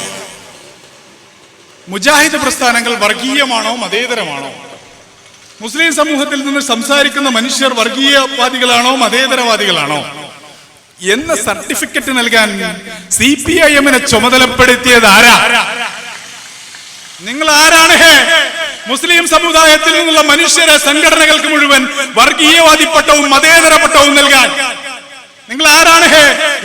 മുജാഹിദ് പ്രസ്ഥാനങ്ങൾ വർഗീയമാണോ മതേതരമാണോ? മുസ്ലിം സമൂഹത്തിൽ നിന്ന് സംസാരിക്കുന്ന മനുഷ്യർ വർഗീയവാദികളാണോ മതേതരവാദികളാണോ എന്ന സർട്ടിഫിക്കറ്റ് നൽകാൻ CPIM-നെ ചുമതലപ്പെടുത്തിയത് ആരാ? നിങ്ങൾ ആരാണ്? മുസ്ലിം സമുദായത്തിൽ നിന്നുള്ള മനുഷ്യരെ സംഘടനകൾക്ക് മുഴുവൻ വർഗീയവാദി പട്ടവും മതേതര പട്ടവും നൽകാൻ നിങ്ങൾ ആരാണ്?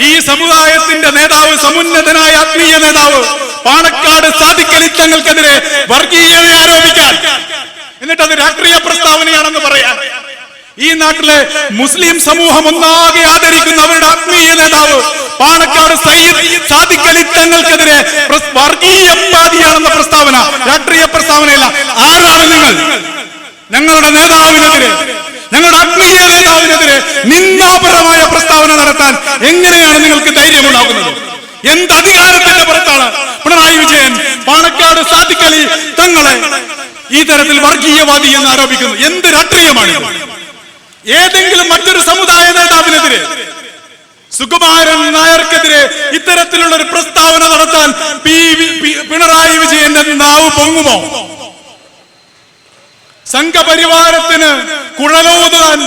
ഈ സമുദായത്തിന്റെ നേതാവ്, സമുന്നതനായ ആത്മീയ നേതാവ് പാണക്കാട് സാദിഖ് അലി തങ്ങൾക്കെതിരെ വർഗീയത ആരോപിക്കാൻ, എന്നിട്ട് അത് രാഷ്ട്രീയ പ്രസ്താവനയാണെന്ന് പറയാൻ ഈ നാട്ടിലെ മുസ്ലിം സമൂഹം ഒന്നാകെ ആദരിക്കുന്ന അവരുടെ ആത്മീയ നേതാവ് പാണക്കാട് സാദിഖ് അലി തങ്ങൾക്കെതിരെ വർഗീയവാദിയാണെന്ന പ്രസ്താവന രാഷ്ട്രീയ പ്രസ്താവനയല്ല. ആരാണ് നിങ്ങൾ? ഞങ്ങളുടെ നേതാവിനെതിരെ, ഞങ്ങളുടെ ആത്മീയ നേതാവിനെതിരെ നിന്ദാപരമായ പ്രസ്താവന നടത്താൻ എങ്ങനെയാണ് നിങ്ങൾക്ക് ധൈര്യമുണ്ടാകുന്നത്? എന്ത് അധികാരത്തിന്റെ പുറത്താണ് പിണറായി വിജയൻ പാണക്കാട് സാദിഖ് അലി തങ്ങളെ ഈ തരത്തിൽ വർഗീയവാദി എന്ന് ആരോപിക്കുന്നത്? എന്ത് രാഷ്ട്രീയമാണ്? ഏതെങ്കിലും മറ്റൊരു സമുദായ നേതാവിനെതിരെ, സുകുമാരൻ നായർക്കെതിരെ ഇത്തരത്തിലുള്ള ഒരു പ്രസ്താവന നടത്താൻ പിണറായി വിജയന്റെ നാവ് പൊങ്ങുമോ? സംഘപരിവാരത്തിന് കുഴലോതാൻ,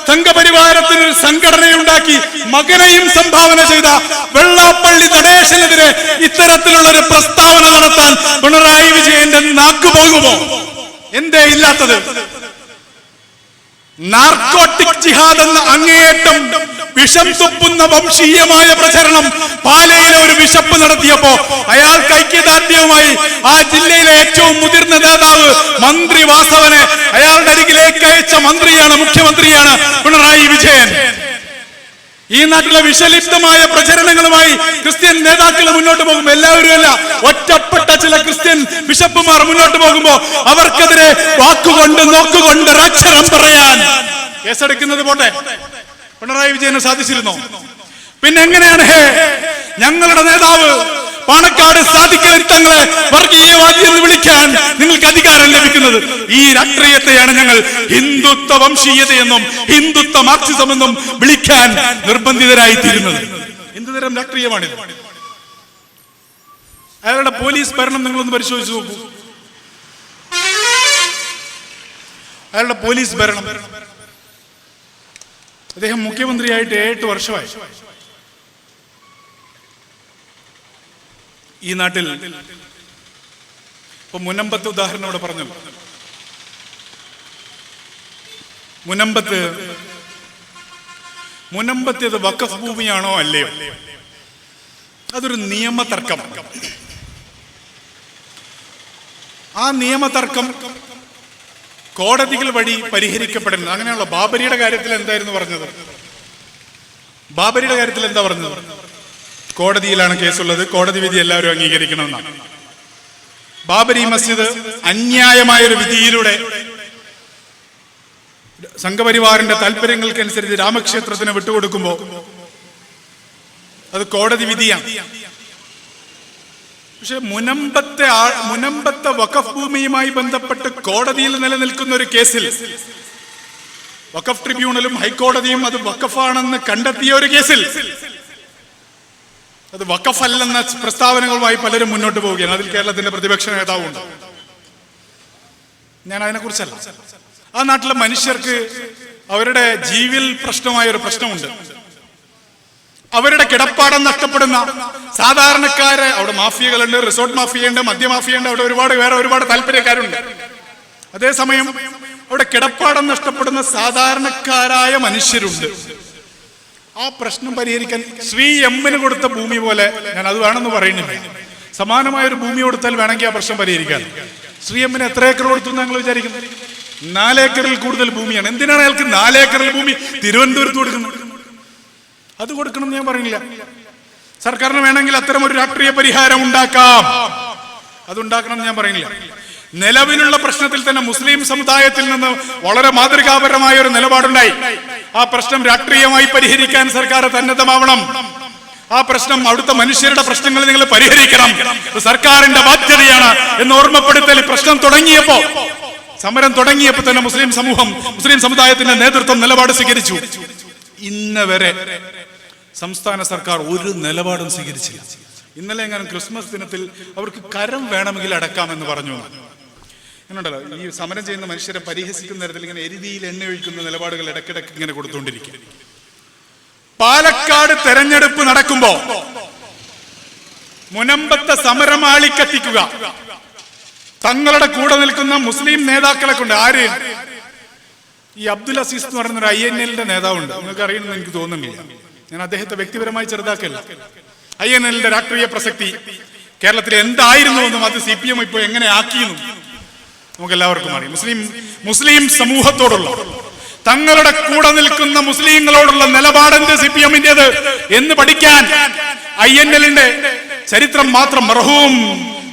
സംഘപരിവാരത്തിന് സംഘടനയുണ്ടാക്കി മകനെയും സംഭാവന ചെയ്ത വെള്ളാപ്പള്ളി നടേശനെതിരെ ഇത്തരത്തിലുള്ള ഒരു പ്രസ്താവന നടത്താൻ പിണറായി വിജയന്റെ നാക്ക് പോകുമോ? എന്തേ ഇല്ലാത്തത്? നാർക്കോട്ടിക് ജിഹാദ് എന്ന അങ്ങേയറ്റം വിഷം തുപ്പുന്ന വംശീയമായ പ്രചരണം പാലയിലെ ഒരു ബിഷപ്പ് നടത്തിയപ്പോ അയാൾക്ക് ഐക്യദാർഢ്യവുമായി ആ ജില്ലയിലെ ഏറ്റവും മുതിർന്ന നേതാവ് മന്ത്രി വാസവനെ അയാളുടെ അരികിലേക്ക് അയച്ച മന്ത്രിയാണ്, മുഖ്യമന്ത്രിയാണ് പിണറായി വിജയൻ. ഈ നാട്ടിലെ വിഷലിപ്തമായ പ്രചരണങ്ങളുമായി ക്രിസ്ത്യൻ നേതാക്കൾ മുന്നോട്ട് പോകുമ്പോൾ, എല്ലാവരും അല്ല, ഒറ്റപ്പെട്ട ചില ക്രിസ്ത്യൻ ബിഷപ്പുമാർ മുന്നോട്ട് പോകുമ്പോ അവർക്കെതിരെ വാക്കുകൊണ്ട് നോക്കുകൊണ്ട് അക്ഷരം പറയാൻ കേസെടുക്കുന്നത് പോട്ടെ, പിണറായി വിജയന് സാധിച്ചിരുന്നോ? പിന്നെ എങ്ങനെയാണ് ഞങ്ങളുടെ നേതാവ് പാണക്കാട് സാദിഖ് അലി തങ്ങളെ വർഗീയവാദി എന്ന് വിളിക്കാൻ നിങ്ങൾക്ക് അധികാരം ലഭിക്കുന്നത്? ഈ രാഷ്ട്രീയത്തെയാണ് ഞങ്ങൾ ഹിന്ദുത്വ വംശീയതയെന്നും ഹിന്ദുത്വ മാർക്സിസം എന്നും വിളിക്കാൻ നിർബന്ധിതരായി തീരുന്നത്. എന്തുതരം രാഷ്ട്രീയമാണിത്? അയാളുടെ പോലീസ് ഭരണം നിങ്ങളൊന്ന് പരിശോധിച്ചു നോക്കൂ. അയാളുടെ പോലീസ് ഭരണം, അദ്ദേഹം മുഖ്യമന്ത്രിയായിട്ട് 7 വർഷമായി. ഈ നാട്ടിൽ ഇപ്പൊ മുനമ്പത്ത് ഉദാഹരണം ഇവിടെ പറഞ്ഞു. മുനമ്പത്ത് ഇത് വഖഫ് ഭൂമിയാണോ അല്ലയോ? അതൊരു നിയമതർക്കം. ആ നിയമതർക്കം കോടതികൾ വഴി പരിഹരിക്കപ്പെടുന്നത്. അങ്ങനെയുള്ള ബാബരിയുടെ കാര്യത്തിൽ എന്തായിരുന്നു പറഞ്ഞത്? ബാബരിയുടെ കാര്യത്തിൽ എന്താ പറഞ്ഞത്? കോടതിയിലാണ് കേസുള്ളത്, കോടതി വിധി എല്ലാവരും അംഗീകരിക്കണമെന്നാണ്. ബാബരി മസ്ജിദ് അന്യായമായൊരു വിധിയിലൂടെ സംഘപരിവാറിന്റെ താല്പര്യങ്ങൾക്കനുസരിച്ച് രാമക്ഷേത്രത്തിന് വിട്ടുകൊടുക്കുമ്പോൾ അത് കോടതി വിധിയാണ്. പക്ഷെ മുനമ്പത്തെ വഖഫ് ഭൂമിയുമായി ബന്ധപ്പെട്ട് കോടതിയിൽ നിലനിൽക്കുന്ന ഒരു കേസിൽ വഖഫ് ട്രിബ്യൂണലും ഹൈക്കോടതിയും അത് വഖഫാണെന്ന് കണ്ടെത്തിയ ഒരു കേസിൽ അത് വഖഫ് അല്ലെന്ന പ്രസ്താവനകളുമായി പലരും മുന്നോട്ട് പോവുകയാണ്. അതിൽ കേരളത്തിന്റെ പ്രതിപക്ഷ നേതാവുണ്ട്. ഞാൻ അതിനെക്കുറിച്ചല്ല. ആ നാട്ടിലെ മനുഷ്യർക്ക് അവരുടെ ജീവിൽ പ്രശ്നമായ ഒരു പ്രശ്നമുണ്ട്. അവരുടെ കിടപ്പാടം നഷ്ടപ്പെടുന്ന സാധാരണക്കാരെ, അവിടെ മാഫിയകളുണ്ട്, റിസോർട്ട് മാഫിയുണ്ട്, മദ്യമാഫിയുണ്ട്, അവിടെ ഒരുപാട് താല്പര്യക്കാരുണ്ട്. അതേസമയം അവിടെ കിടപ്പാടം നഷ്ടപ്പെടുന്ന സാധാരണക്കാരായ മനുഷ്യരുണ്ട്. ആ പ്രശ്നം പരിഹരിക്കാൻ ശ്രീ എമ്മിന് കൊടുത്ത ഭൂമി പോലെ, ഞാൻ അത് വേണമെന്ന് പറയുന്നില്ല, സമാനമായ ഒരു ഭൂമി കൊടുത്താൽ വേണമെങ്കിൽ ആ പ്രശ്നം പരിഹരിക്കാൻ. ശ്രീ എമ്മിന് എത്ര ഏക്കർ കൊടുത്തു ഞങ്ങൾ വിചാരിക്കുന്നത്? 4 ഏക്കറിൽ കൂടുതൽ ഭൂമിയാണ്. എന്തിനാണ് അയാൾക്ക് 4 ഏക്കറിൽ ഭൂമി തിരുവനന്തപുരത്ത് കൊടുക്കുന്നത്? അത് കൊടുക്കണം എന്ന് ഞാൻ പറയുന്നില്ല. സർക്കാരിന് വേണമെങ്കിൽ അത്തരം ഒരു രാഷ്ട്രീയ പരിഹാരം ഉണ്ടാക്കാം, അതുണ്ടാക്കണം എന്ന് ഞാൻ പറയുന്നില്ല. നിലവിലുള്ള പ്രശ്നത്തിൽ തന്നെ മുസ്ലിം സമുദായത്തിൽ നിന്ന് വളരെ മാതൃകാപരമായ ഒരു നിലപാടുണ്ടായി. ആ പ്രശ്നം രാഷ്ട്രീയമായി പരിഹരിക്കാൻ സർക്കാർ സന്നദ്ധമാവണം. ആ പ്രശ്നം, അവിടുത്തെ മനുഷ്യരുടെ പ്രശ്നങ്ങൾ നിങ്ങൾ പരിഹരിക്കണം, സർക്കാരിന്റെ ബാധ്യതയാണ് എന്ന് ഓർമ്മപ്പെടുത്തൽ പ്രശ്നം തുടങ്ങിയപ്പോ, സമരം തുടങ്ങിയപ്പോ തന്നെ മുസ്ലിം സമുദായത്തിന്റെ നേതൃത്വം നിലപാട് സ്വീകരിച്ചു. ഇന്ന് വരെ സംസ്ഥാന സർക്കാർ ഒരു നിലപാടും സ്വീകരിച്ചില്ല. ഇന്നലെ എങ്ങനെ ക്രിസ്മസ് ദിനത്തിൽ അവർക്ക് കരം വേണമെങ്കിൽ അടക്കാമെന്ന് പറഞ്ഞു. എന്നുണ്ടല്ലോ, ഈ സമരം ചെയ്യുന്ന മനുഷ്യരെ പരിഹസിക്കുന്ന തരത്തിൽ ഇങ്ങനെ എരുതിയിൽ എണ്ണ ഒഴിക്കുന്ന നിലപാടുകൾ ഇടയ്ക്കിടയ്ക്ക് ഇങ്ങനെ കൊടുത്തുകൊണ്ടിരിക്കും. പാലക്കാട് തെരഞ്ഞെടുപ്പ് നടക്കുമ്പോ മുനമ്പത്തെ സമരം ആളിക്കത്തിക്കുക, തങ്ങളുടെ കൂടെ നിൽക്കുന്ന മുസ്ലിം നേതാക്കളെ കൊണ്ട്. ആര്? ഈ അബ്ദുൽ അസീസ് എന്ന് പറയുന്ന ഒരു INL നേതാവുണ്ട്, നിങ്ങൾക്ക് അറിയുമെന്ന് എനിക്ക് തോന്നുന്നില്ല. ഞാൻ അദ്ദേഹത്തെ വ്യക്തിപരമായി ചെറുതാക്കല്ല. INL രാഷ്ട്രീയ പ്രസക്തി കേരളത്തിൽ എന്തായിരുന്നുവെന്നും അത് CPM ഇപ്പോൾ എങ്ങനെ ആക്കിയെന്നും നമുക്ക് എല്ലാവർക്കും അറിയാം. മുസ്ലിം സമൂഹത്തോടുള്ള തങ്ങളുടെ കൂടെ നിൽക്കുന്ന മുസ്ലിങ്ങളോടുള്ള നിലപാടെന്ത് CPM-ന്റേത് എന്ന് പഠിക്കാൻ INL ചരിത്രം മാത്രം, മർഹൂം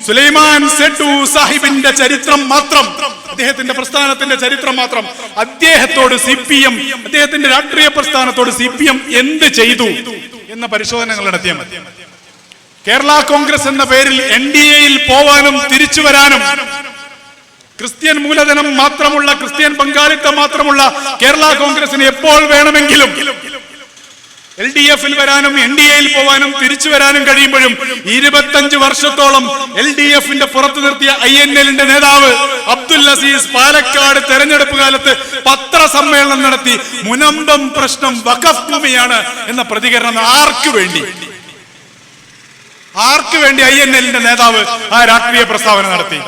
സുലൈമാൻ സെഡു സാഹിബിന്റെ ചരിത്രം മാത്രം, അദ്ദേഹത്തിന്റെ പ്രസ്ഥാനത്തിന്റെ ചരിത്രം മാത്രം, അദ്ദേഹത്തോട് CPM, അദ്ദേഹത്തിന്റെ രാഷ്ട്രീയ പ്രസ്ഥാനത്തോട് CPM എന്ത് ചെയ്തു എന്ന പരിശോധനകൾ നടത്തിയാൽ മതി. കേരള കോൺഗ്രസ് എന്ന പേരിൽ NDA-യിൽ പോവാനും തിരിച്ചു വരാനും, ക്രിസ്ത്യൻ മൂലധനം മാത്രമുള്ള, ക്രിസ്ത്യൻ പങ്കാളിത്തം മാത്രമുള്ള കേരള കോൺഗ്രസിന് എപ്പോൾ വേണമെങ്കിലും LDF-ൽ വരാനും NDA-യിൽ പോവാനും തിരിച്ചു വരാനും കഴിയുമ്പോഴും 25 വർഷത്തോളം LDF-ന്റെ പുറത്തു നിർത്തിയ INL നേതാവ് അബ്ദുൽ അസീസ് പാലക്കാട് തെരഞ്ഞെടുപ്പ് കാലത്ത് പത്രസമ്മേളനം നടത്തി മുനമ്പം പ്രശ്നം വഖഫ് ഭൂമിയാണ് എന്ന പ്രതികരണം ആർക്ക് വേണ്ടി INL നേതാവ് ആ രാഷ്ട്രീയ പ്രസ്താവന നടത്തി?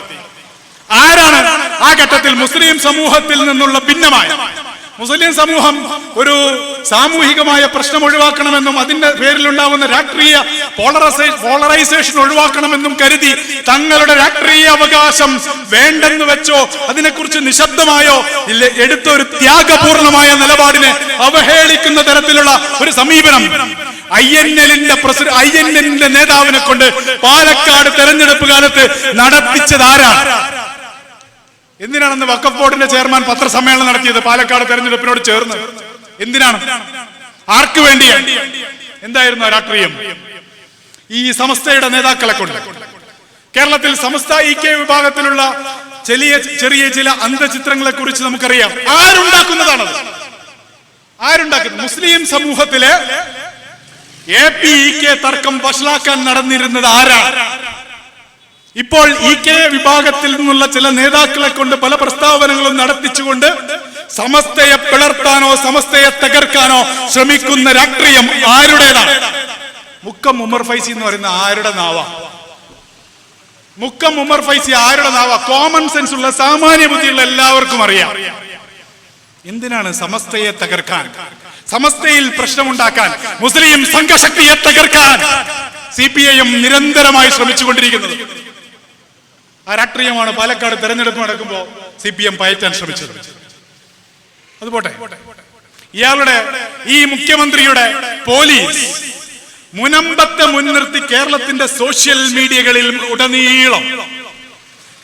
ആരാണ് ആ ഘട്ടത്തിൽ മുസ്ലിം സമൂഹത്തിൽ നിന്നുള്ള ഭിന്നമായ, മുസ്ലിം സമൂഹം ഒരു സാമൂഹികമായ പ്രശ്നം ഒഴിവാക്കണമെന്നും അതിന്റെ പേരിലുണ്ടാവുന്ന രാഷ്ട്രീയ പോളറൈസേഷൻ ഒഴിവാക്കണമെന്നും കരുതി തങ്ങളുടെ രാഷ്ട്രീയ അവകാശം വേണ്ടെന്ന് വെച്ചോ അതിനെക്കുറിച്ച് നിശബ്ദമായോ എടുത്ത ഒരു ത്യാഗപൂർണമായ നിലപാടിനെ അവഹേളിക്കുന്ന തരത്തിലുള്ള ഒരു സമീപനം INL നേതാവിനെ കൊണ്ട് പാലക്കാട് തെരഞ്ഞെടുപ്പ് കാലത്ത് നടത്തിച്ചത് ആരാണ്? എന്തിനാണെന്ന് വഖഫ് ബോർഡിന്റെ ചെയർമാൻ പത്രസമ്മേളനം നടത്തിയത് പാലക്കാട് തെരഞ്ഞെടുപ്പിനോട് ചേർന്ന്? എന്തിനാണ്? ആർക്ക് വേണ്ടിയാണ്? എന്തായിരുന്നു ആ രാഷ്ട്രീയം? ഈ സമസ്തയുടെ നേതാക്കളെ കൊണ്ട്. കേരളത്തിൽ സമസ്ത EK വിഭാഗത്തിലുള്ള ചെറിയ ചില അന്തചിത്രങ്ങളെ കുറിച്ച് നമുക്കറിയാം. ആരുണ്ടാക്കുന്നതാണത്? മുസ്ലിം സമൂഹത്തിലെ APEK തർക്കം വഷളാക്കാൻ നടന്നിരുന്നത് ആരാണ്? ഇപ്പോൾ EK വിഭാഗത്തിൽ നിന്നുള്ള ചില നേതാക്കളെ കൊണ്ട് പല പ്രസ്താവനകളും നടത്തിച്ചുകൊണ്ട് സമസ്തയെ പിളർത്താനോ സമസ്തയെ തകർക്കാനോ ശ്രമിക്കുന്ന രാഷ്ട്രീയം ആരുടേതാണ്? മുക്കം ഉമർ ഫൈസി എന്ന് പറയുന്ന ആരുടെ നാവ? മുക്കം ഉമർ ഫൈസി ആരുടെ നാവ? കോമൺ സെൻസ് ഉള്ള സാമാന്യ ബുദ്ധിയുള്ള എല്ലാവർക്കും അറിയാം. എന്തിനാണ് സമസ്തയെ തകർക്കാൻ, സമസ്തയിൽ പ്രശ്നമുണ്ടാക്കാൻ, മുസ്ലിം സംഘശക്തിയെ തകർക്കാൻ CPIM നിരന്തരമായി ശ്രമിച്ചുകൊണ്ടിരിക്കുന്നത്? ആ രാഷ്ട്രീയമാണ് പാലക്കാട് തെരഞ്ഞെടുപ്പ് നടക്കുമ്പോൾ CPM പയറ്റാൻ ശ്രമിച്ചത്. അതുപോട്ടെ, ഇയാളുടെ ഈ മുഖ്യമന്ത്രിയുടെ പോലീസ് മുനമ്പത്തെ മുൻനിർത്തി കേരളത്തിന്റെ സോഷ്യൽ മീഡിയകളിൽ ഉടനീളം,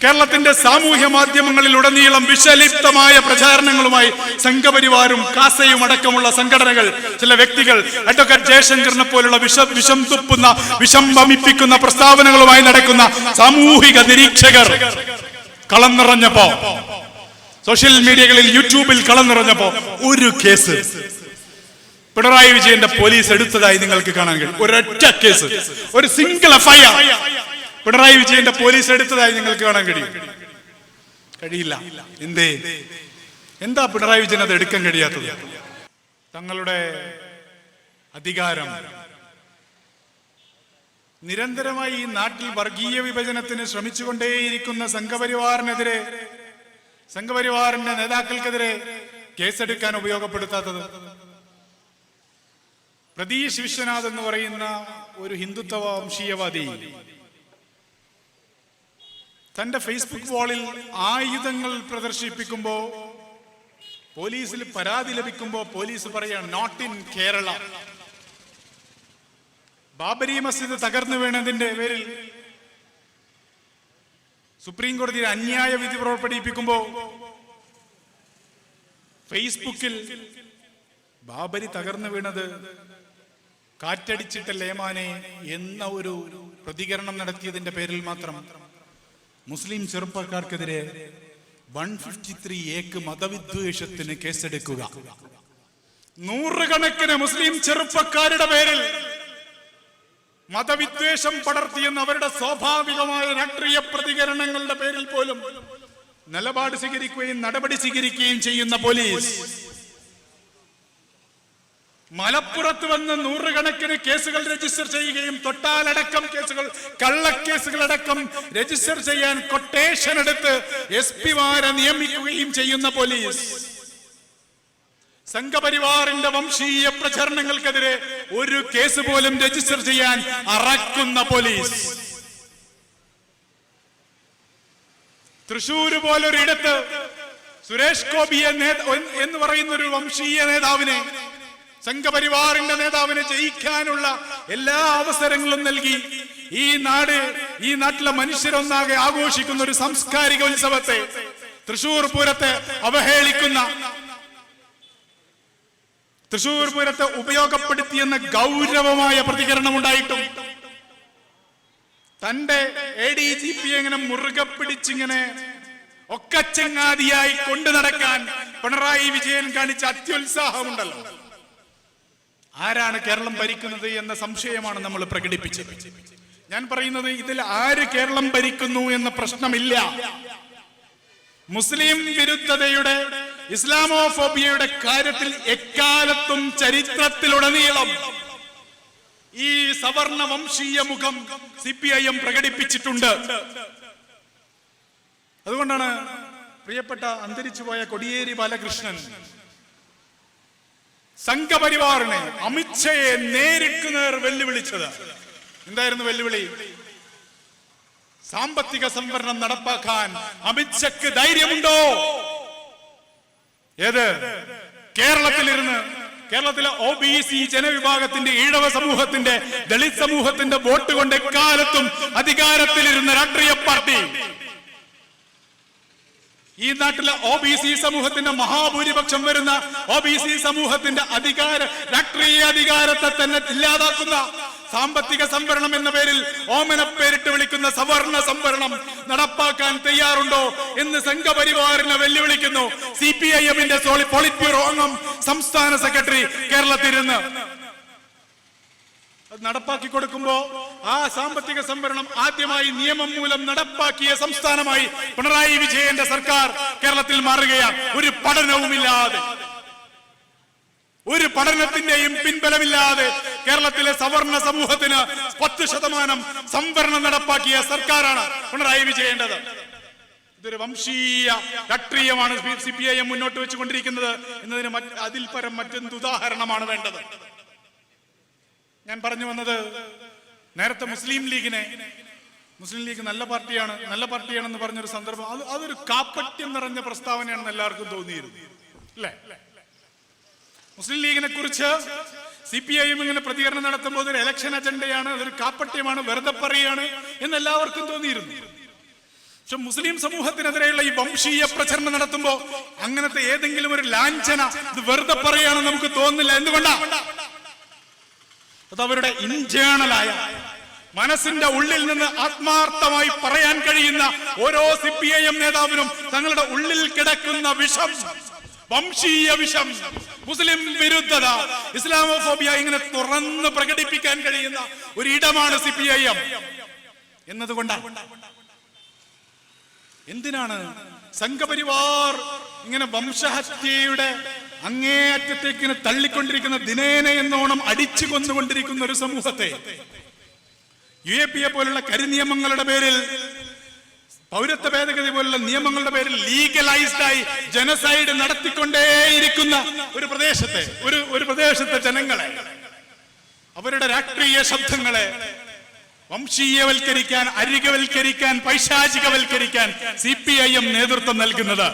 കേരളത്തിന്റെ സാമൂഹ്യ മാധ്യമങ്ങളിൽ ഉടനീളം വിഷലിപ്തമായ പ്രചാരണങ്ങളുമായി സംഘപരിവാരും കാസയും അടക്കമുള്ള സംഘടനകൾ, ചില വ്യക്തികൾ, അഡ്വക്കേറ്റ് ജയശങ്കറിനെ പോലുള്ള വിഷം തുപ്പുന്ന, വിഷം വമിപ്പിക്കുന്ന പ്രസ്താവനകളുമായി നടക്കുന്ന സാമൂഹിക നിരീക്ഷകർ കളം നിറഞ്ഞപ്പോ, സോഷ്യൽ മീഡിയകളിൽ, യൂട്യൂബിൽ കളം നിറഞ്ഞപ്പോ ഒരു കേസ് പിണറായി വിജയന്റെ പോലീസ് എടുത്തതായി നിങ്ങൾക്ക് കാണാൻ കഴിയും. ഒരൊറ്റ കേസ്, ഒരു സിംഗിൾ FIR പിണറായി വിജയന്റെ പോലീസ് എടുത്തതായി നിങ്ങൾക്ക് കാണാൻ കഴിയില്ല. എന്താ പിണറായി വിജയൻ അത് എടുക്കാൻ കഴിയാത്തത്? തങ്ങളുടെ അധികാരം നിരന്തരമായി ഈ നാട്ടിൽ വർഗീയ വിഭജനത്തിന് ശ്രമിച്ചുകൊണ്ടേയിരിക്കുന്ന സംഘപരിവാറിനെതിരെ, സംഘപരിവാറിന്റെ നേതാക്കൾക്കെതിരെ കേസെടുക്കാൻ ഉപയോഗപ്പെടുത്താത്തത്? പ്രതീഷ് വിശ്വനാഥ് എന്ന് പറയുന്ന ഒരു ഹിന്ദുത്വ വംശീയവാദി തന്റെ ഫേസ്ബുക്ക് വാളിൽ ആയുധങ്ങൾ പ്രദർശിപ്പിക്കുമ്പോ, പോലീസിൽ പരാതി ലഭിക്കുമ്പോ പോലീസ് പറയാണ് നോട്ട് ഇൻ കേരള. ബാബരി മസ്ജിദ് തകർന്നു വീണതിന്റെ പേരിൽ സുപ്രീം കോടതിയിൽ അന്യായ വിധി പുറപ്പെടുവിപ്പിക്കുമ്പോ ഫേസ്ബുക്കിൽ ബാബരി തകർന്നു വീണത് കാറ്റടിച്ചിട്ടല്ലേ മാനെ എന്ന ഒരു പ്രതികരണം നടത്തിയതിന്റെ പേരിൽ മാത്രം മുസ്ലിം ചെറുപ്പക്കാർക്കെതിരെ 153A മതവിദ്വേഷത്തിന് കേസെടുക്കുക, നൂറുകണക്കിന് മുസ്ലിം ചെറുപ്പക്കാരുടെ പേരിൽ മതവിദ്വേഷം പടർത്തിയെന്ന് അവരുടെ സ്വാഭാവികമായ രാഷ്ട്രീയ പ്രതികരണങ്ങളുടെ പേരിൽ പോലും നിലപാട് സ്വീകരിക്കുകയും നടപടി സ്വീകരിക്കുകയും ചെയ്യുന്ന പോലീസ് മലപ്പുറത്ത് വന്ന് നൂറുകണക്കിന് കേസുകൾ രജിസ്റ്റർ ചെയ്യുകയും തൊട്ടാലടക്കം കേസുകൾ, കള്ളക്കേസുകളടക്കം രജിസ്റ്റർ ചെയ്യാൻ കൊട്ടേഷൻ എടുത്ത് SP-മാരെ നിയമിക്കുകയും ചെയ്യുന്ന പോലീസ്, സംഘപരിവാറിന്റെ വംശീയ പ്രചരണങ്ങൾക്കെതിരെ ഒരു കേസ് പോലും രജിസ്റ്റർ ചെയ്യാൻ അറക്കുന്ന പോലീസ്, തൃശൂര് പോലൊരിടത്ത് സുരേഷ് ഗോപിയെ എന്ന് പറയുന്ന ഒരു വംശീയ നേതാവിനെ, സംഘപരിവാറിന്റെ നേതാവിനെ ജയിക്കാനുള്ള എല്ലാ അവസരങ്ങളും നൽകി ഈ നാട്ടിലെ മനുഷ്യരൊന്നാകെ ആഘോഷിക്കുന്ന ഒരു സാംസ്കാരിക ഉത്സവത്തെ, തൃശൂർ പൂരത്തെ അവഹേളിക്കുന്ന, തൃശൂർ പൂരത്തെ ഉപയോഗപ്പെടുത്തിയെന്ന ഗൗരവമായ പ്രതികരണം ഉണ്ടായിട്ടും തന്റെ ADGP ഇങ്ങനെ മുറുകെ പിടിച്ചിങ്ങനെ ഒക്കച്ചങ്ങാതിയായി കൊണ്ടു നടക്കാൻ പിണറായി വിജയൻ കാണിച്ച അത്യുത്സാഹമുണ്ടല്ലോ. ആരാണ് കേരളം ഭരിക്കുന്നത് എന്ന സംശയമാണ് നമ്മൾ പ്രകടിപ്പിച്ചത്. ഞാൻ പറയുന്നത്, ഇതിൽ ആര് കേരളം ഭരിക്കുന്നു എന്ന പ്രശ്നമില്ല. മുസ്ലിം വിരുദ്ധതയുടെ, ഇസ്ലാമോഫോബിയയുടെ കാര്യത്തിൽ എക്കാലത്തും ചരിത്രത്തിലുടനീളം ഈ സവർണ വംശീയ മുഖം CPIM പ്രകടിപ്പിച്ചിട്ടുണ്ട്. അതുകൊണ്ടാണ് പ്രിയപ്പെട്ട അന്തരിച്ചുപോയ കോടിയേരി ബാലകൃഷ്ണൻ സംഘപരിവാറിനെ, അമിത്ഷയെ നേരിട്ട് നേർ വെല്ലുവിളിച്ചത്. എന്തായിരുന്നു വെല്ലുവിളി? സാമ്പത്തിക സംവരണം നടപ്പാക്കാൻ അമിത്ഷയ്ക്ക് ധൈര്യമുണ്ടോ? ഏത് കേരളത്തിലിരുന്ന്, കേരളത്തിലെ OBC ജനവിഭാഗത്തിന്റെ, ഈഴവ സമൂഹത്തിന്റെ, ദളിത് സമൂഹത്തിന്റെ വോട്ട് കൊണ്ട് എക്കാലത്തും അധികാരത്തിലിരുന്ന രാഷ്ട്രീയ പാർട്ടി ഈ നാട്ടിലെ OBC സമൂഹത്തിന്റെ മഹാഭൂരിപക്ഷം വരുന്ന OBC സമൂഹത്തിന്റെ രാഷ്ട്രീയ അധികാരത്തെ തന്നെ ഇല്ലാതാക്കുന്ന, സാമ്പത്തിക സംവരണം എന്ന പേരിൽ ഓമനപ്പേരിട്ട് വിളിക്കുന്ന സവർണ സംവരണം നടപ്പാക്കാൻ തയ്യാറുണ്ടോ എന്ന് സംഘപരിവാറിനെ വെല്ലുവിളിക്കുന്നു CPIM-ന്റെ പോളിറ്റ് ബ്യൂറോ അംഗം, സംസ്ഥാന സെക്രട്ടറി കേരളത്തിലിരുന്ന്. നടപ്പാക്കി കൊടുക്കുമ്പോ ആ സാമ്പത്തിക സംവരണം ആദ്യമായി നിയമം മൂലം നടപ്പാക്കിയ സംസ്ഥാനമായി പിണറായി വിജയന്റെ സർക്കാർ കേരളത്തിൽ മാറുകയാണ്. ഒരു പഠനവുമില്ലാതെ, ഒരു പഠനത്തിന്റെയും പിൻബലമില്ലാതെ കേരളത്തിലെ സവർണ സമൂഹത്തിന് 10% സംവരണം നടപ്പാക്കിയ സർക്കാരാണ് പിണറായി വിജയന്റേത്. ഇതൊരു വംശീയ രാഷ്ട്രീയമാണ് CPIM മുന്നോട്ട് വെച്ചുകൊണ്ടിരിക്കുന്നത് എന്നതിന് അതിൽ പരം മറ്റെന്ത് ഉദാഹരണമാണ് വേണ്ടത്? ഞാൻ പറഞ്ഞു വന്നത്, നേരത്തെ മുസ്ലിം ലീഗ് നല്ല പാർട്ടിയാണെന്ന് പറഞ്ഞൊരു സന്ദർഭം, അതൊരു കാപ്പട്യം നിറഞ്ഞ പ്രസ്താവനയാണെന്ന് എല്ലാവർക്കും തോന്നിയിരുന്നു, അല്ലേ? മുസ്ലിം ലീഗിനെ കുറിച്ച് CPIM ഇങ്ങനെ പ്രതികരണം നടത്തുമ്പോൾ ഒരു ഇലക്ഷൻ അജണ്ടയാണ്, അതൊരു കാപ്പട്യമാണ്, വെറുതെ പറയാണ് എന്ന് എല്ലാവർക്കും തോന്നിയിരുന്നു. പക്ഷെ മുസ്ലിം സമൂഹത്തിനെതിരെയുള്ള ഈ വംശീയ പ്രചരണം നടത്തുമ്പോ അങ്ങനത്തെ ഏതെങ്കിലും ഒരു ലാഞ്ചന, ഇത് വെറുതെ പറയാണെന്ന് നമുക്ക് തോന്നുന്നില്ല. എന്തുകൊണ്ടാണ്? അത് അവരുടെ ഇന്റേണലായ, മനസ്സിന്റെ ഉള്ളിൽ നിന്ന് ആത്മാർത്ഥമായി പറയാൻ കഴിയുന്ന ഓരോ CPIM നേതാവിനും തങ്ങളുടെ ഉള്ളിൽ കിടക്കുന്ന വിഷം, വംശീയ വിഷം, മുസ്ലിം വിരുദ്ധത, ഇസ്ലാമോഫോബിയ ഇങ്ങനെ തുറന്ന് പ്രകടിപ്പിക്കാൻ കഴിയുന്ന ഒരു ഇടമാണ് CPIM എന്നതുകൊണ്ടാണ്. എന്തിനാണ് സംഘപരിവാർ ഇങ്ങനെ വംശഹത്യയുടെ അങ്ങേയറ്റത്തേക്ക് തള്ളിക്കൊണ്ടിരിക്കുന്ന, ദിനേന എന്നോണം അടിച്ചു കൊന്നുകൊണ്ടിരിക്കുന്ന ഒരു സമൂഹത്തെ UAPA പോലുള്ള കരിനിയമങ്ങളുടെ പേരിൽ, പൗരത്വ ഭേദഗതി പോലുള്ള നിയമങ്ങളുടെ പേരിൽ ലീഗലൈസ്ഡായി ജനസൈഡ് നടത്തിക്കൊണ്ടേയിരിക്കുന്ന ഒരു പ്രദേശത്തെ ജനങ്ങളെ, അവരുടെ രാഷ്ട്രീയ ശബ്ദങ്ങളെ വംശീയവൽക്കരിക്കാൻ, അരികവൽക്കരിക്കാൻ, പൈശാചികവൽക്കരിക്കാൻ CPIM നേതൃത്വം നൽകുന്നത്.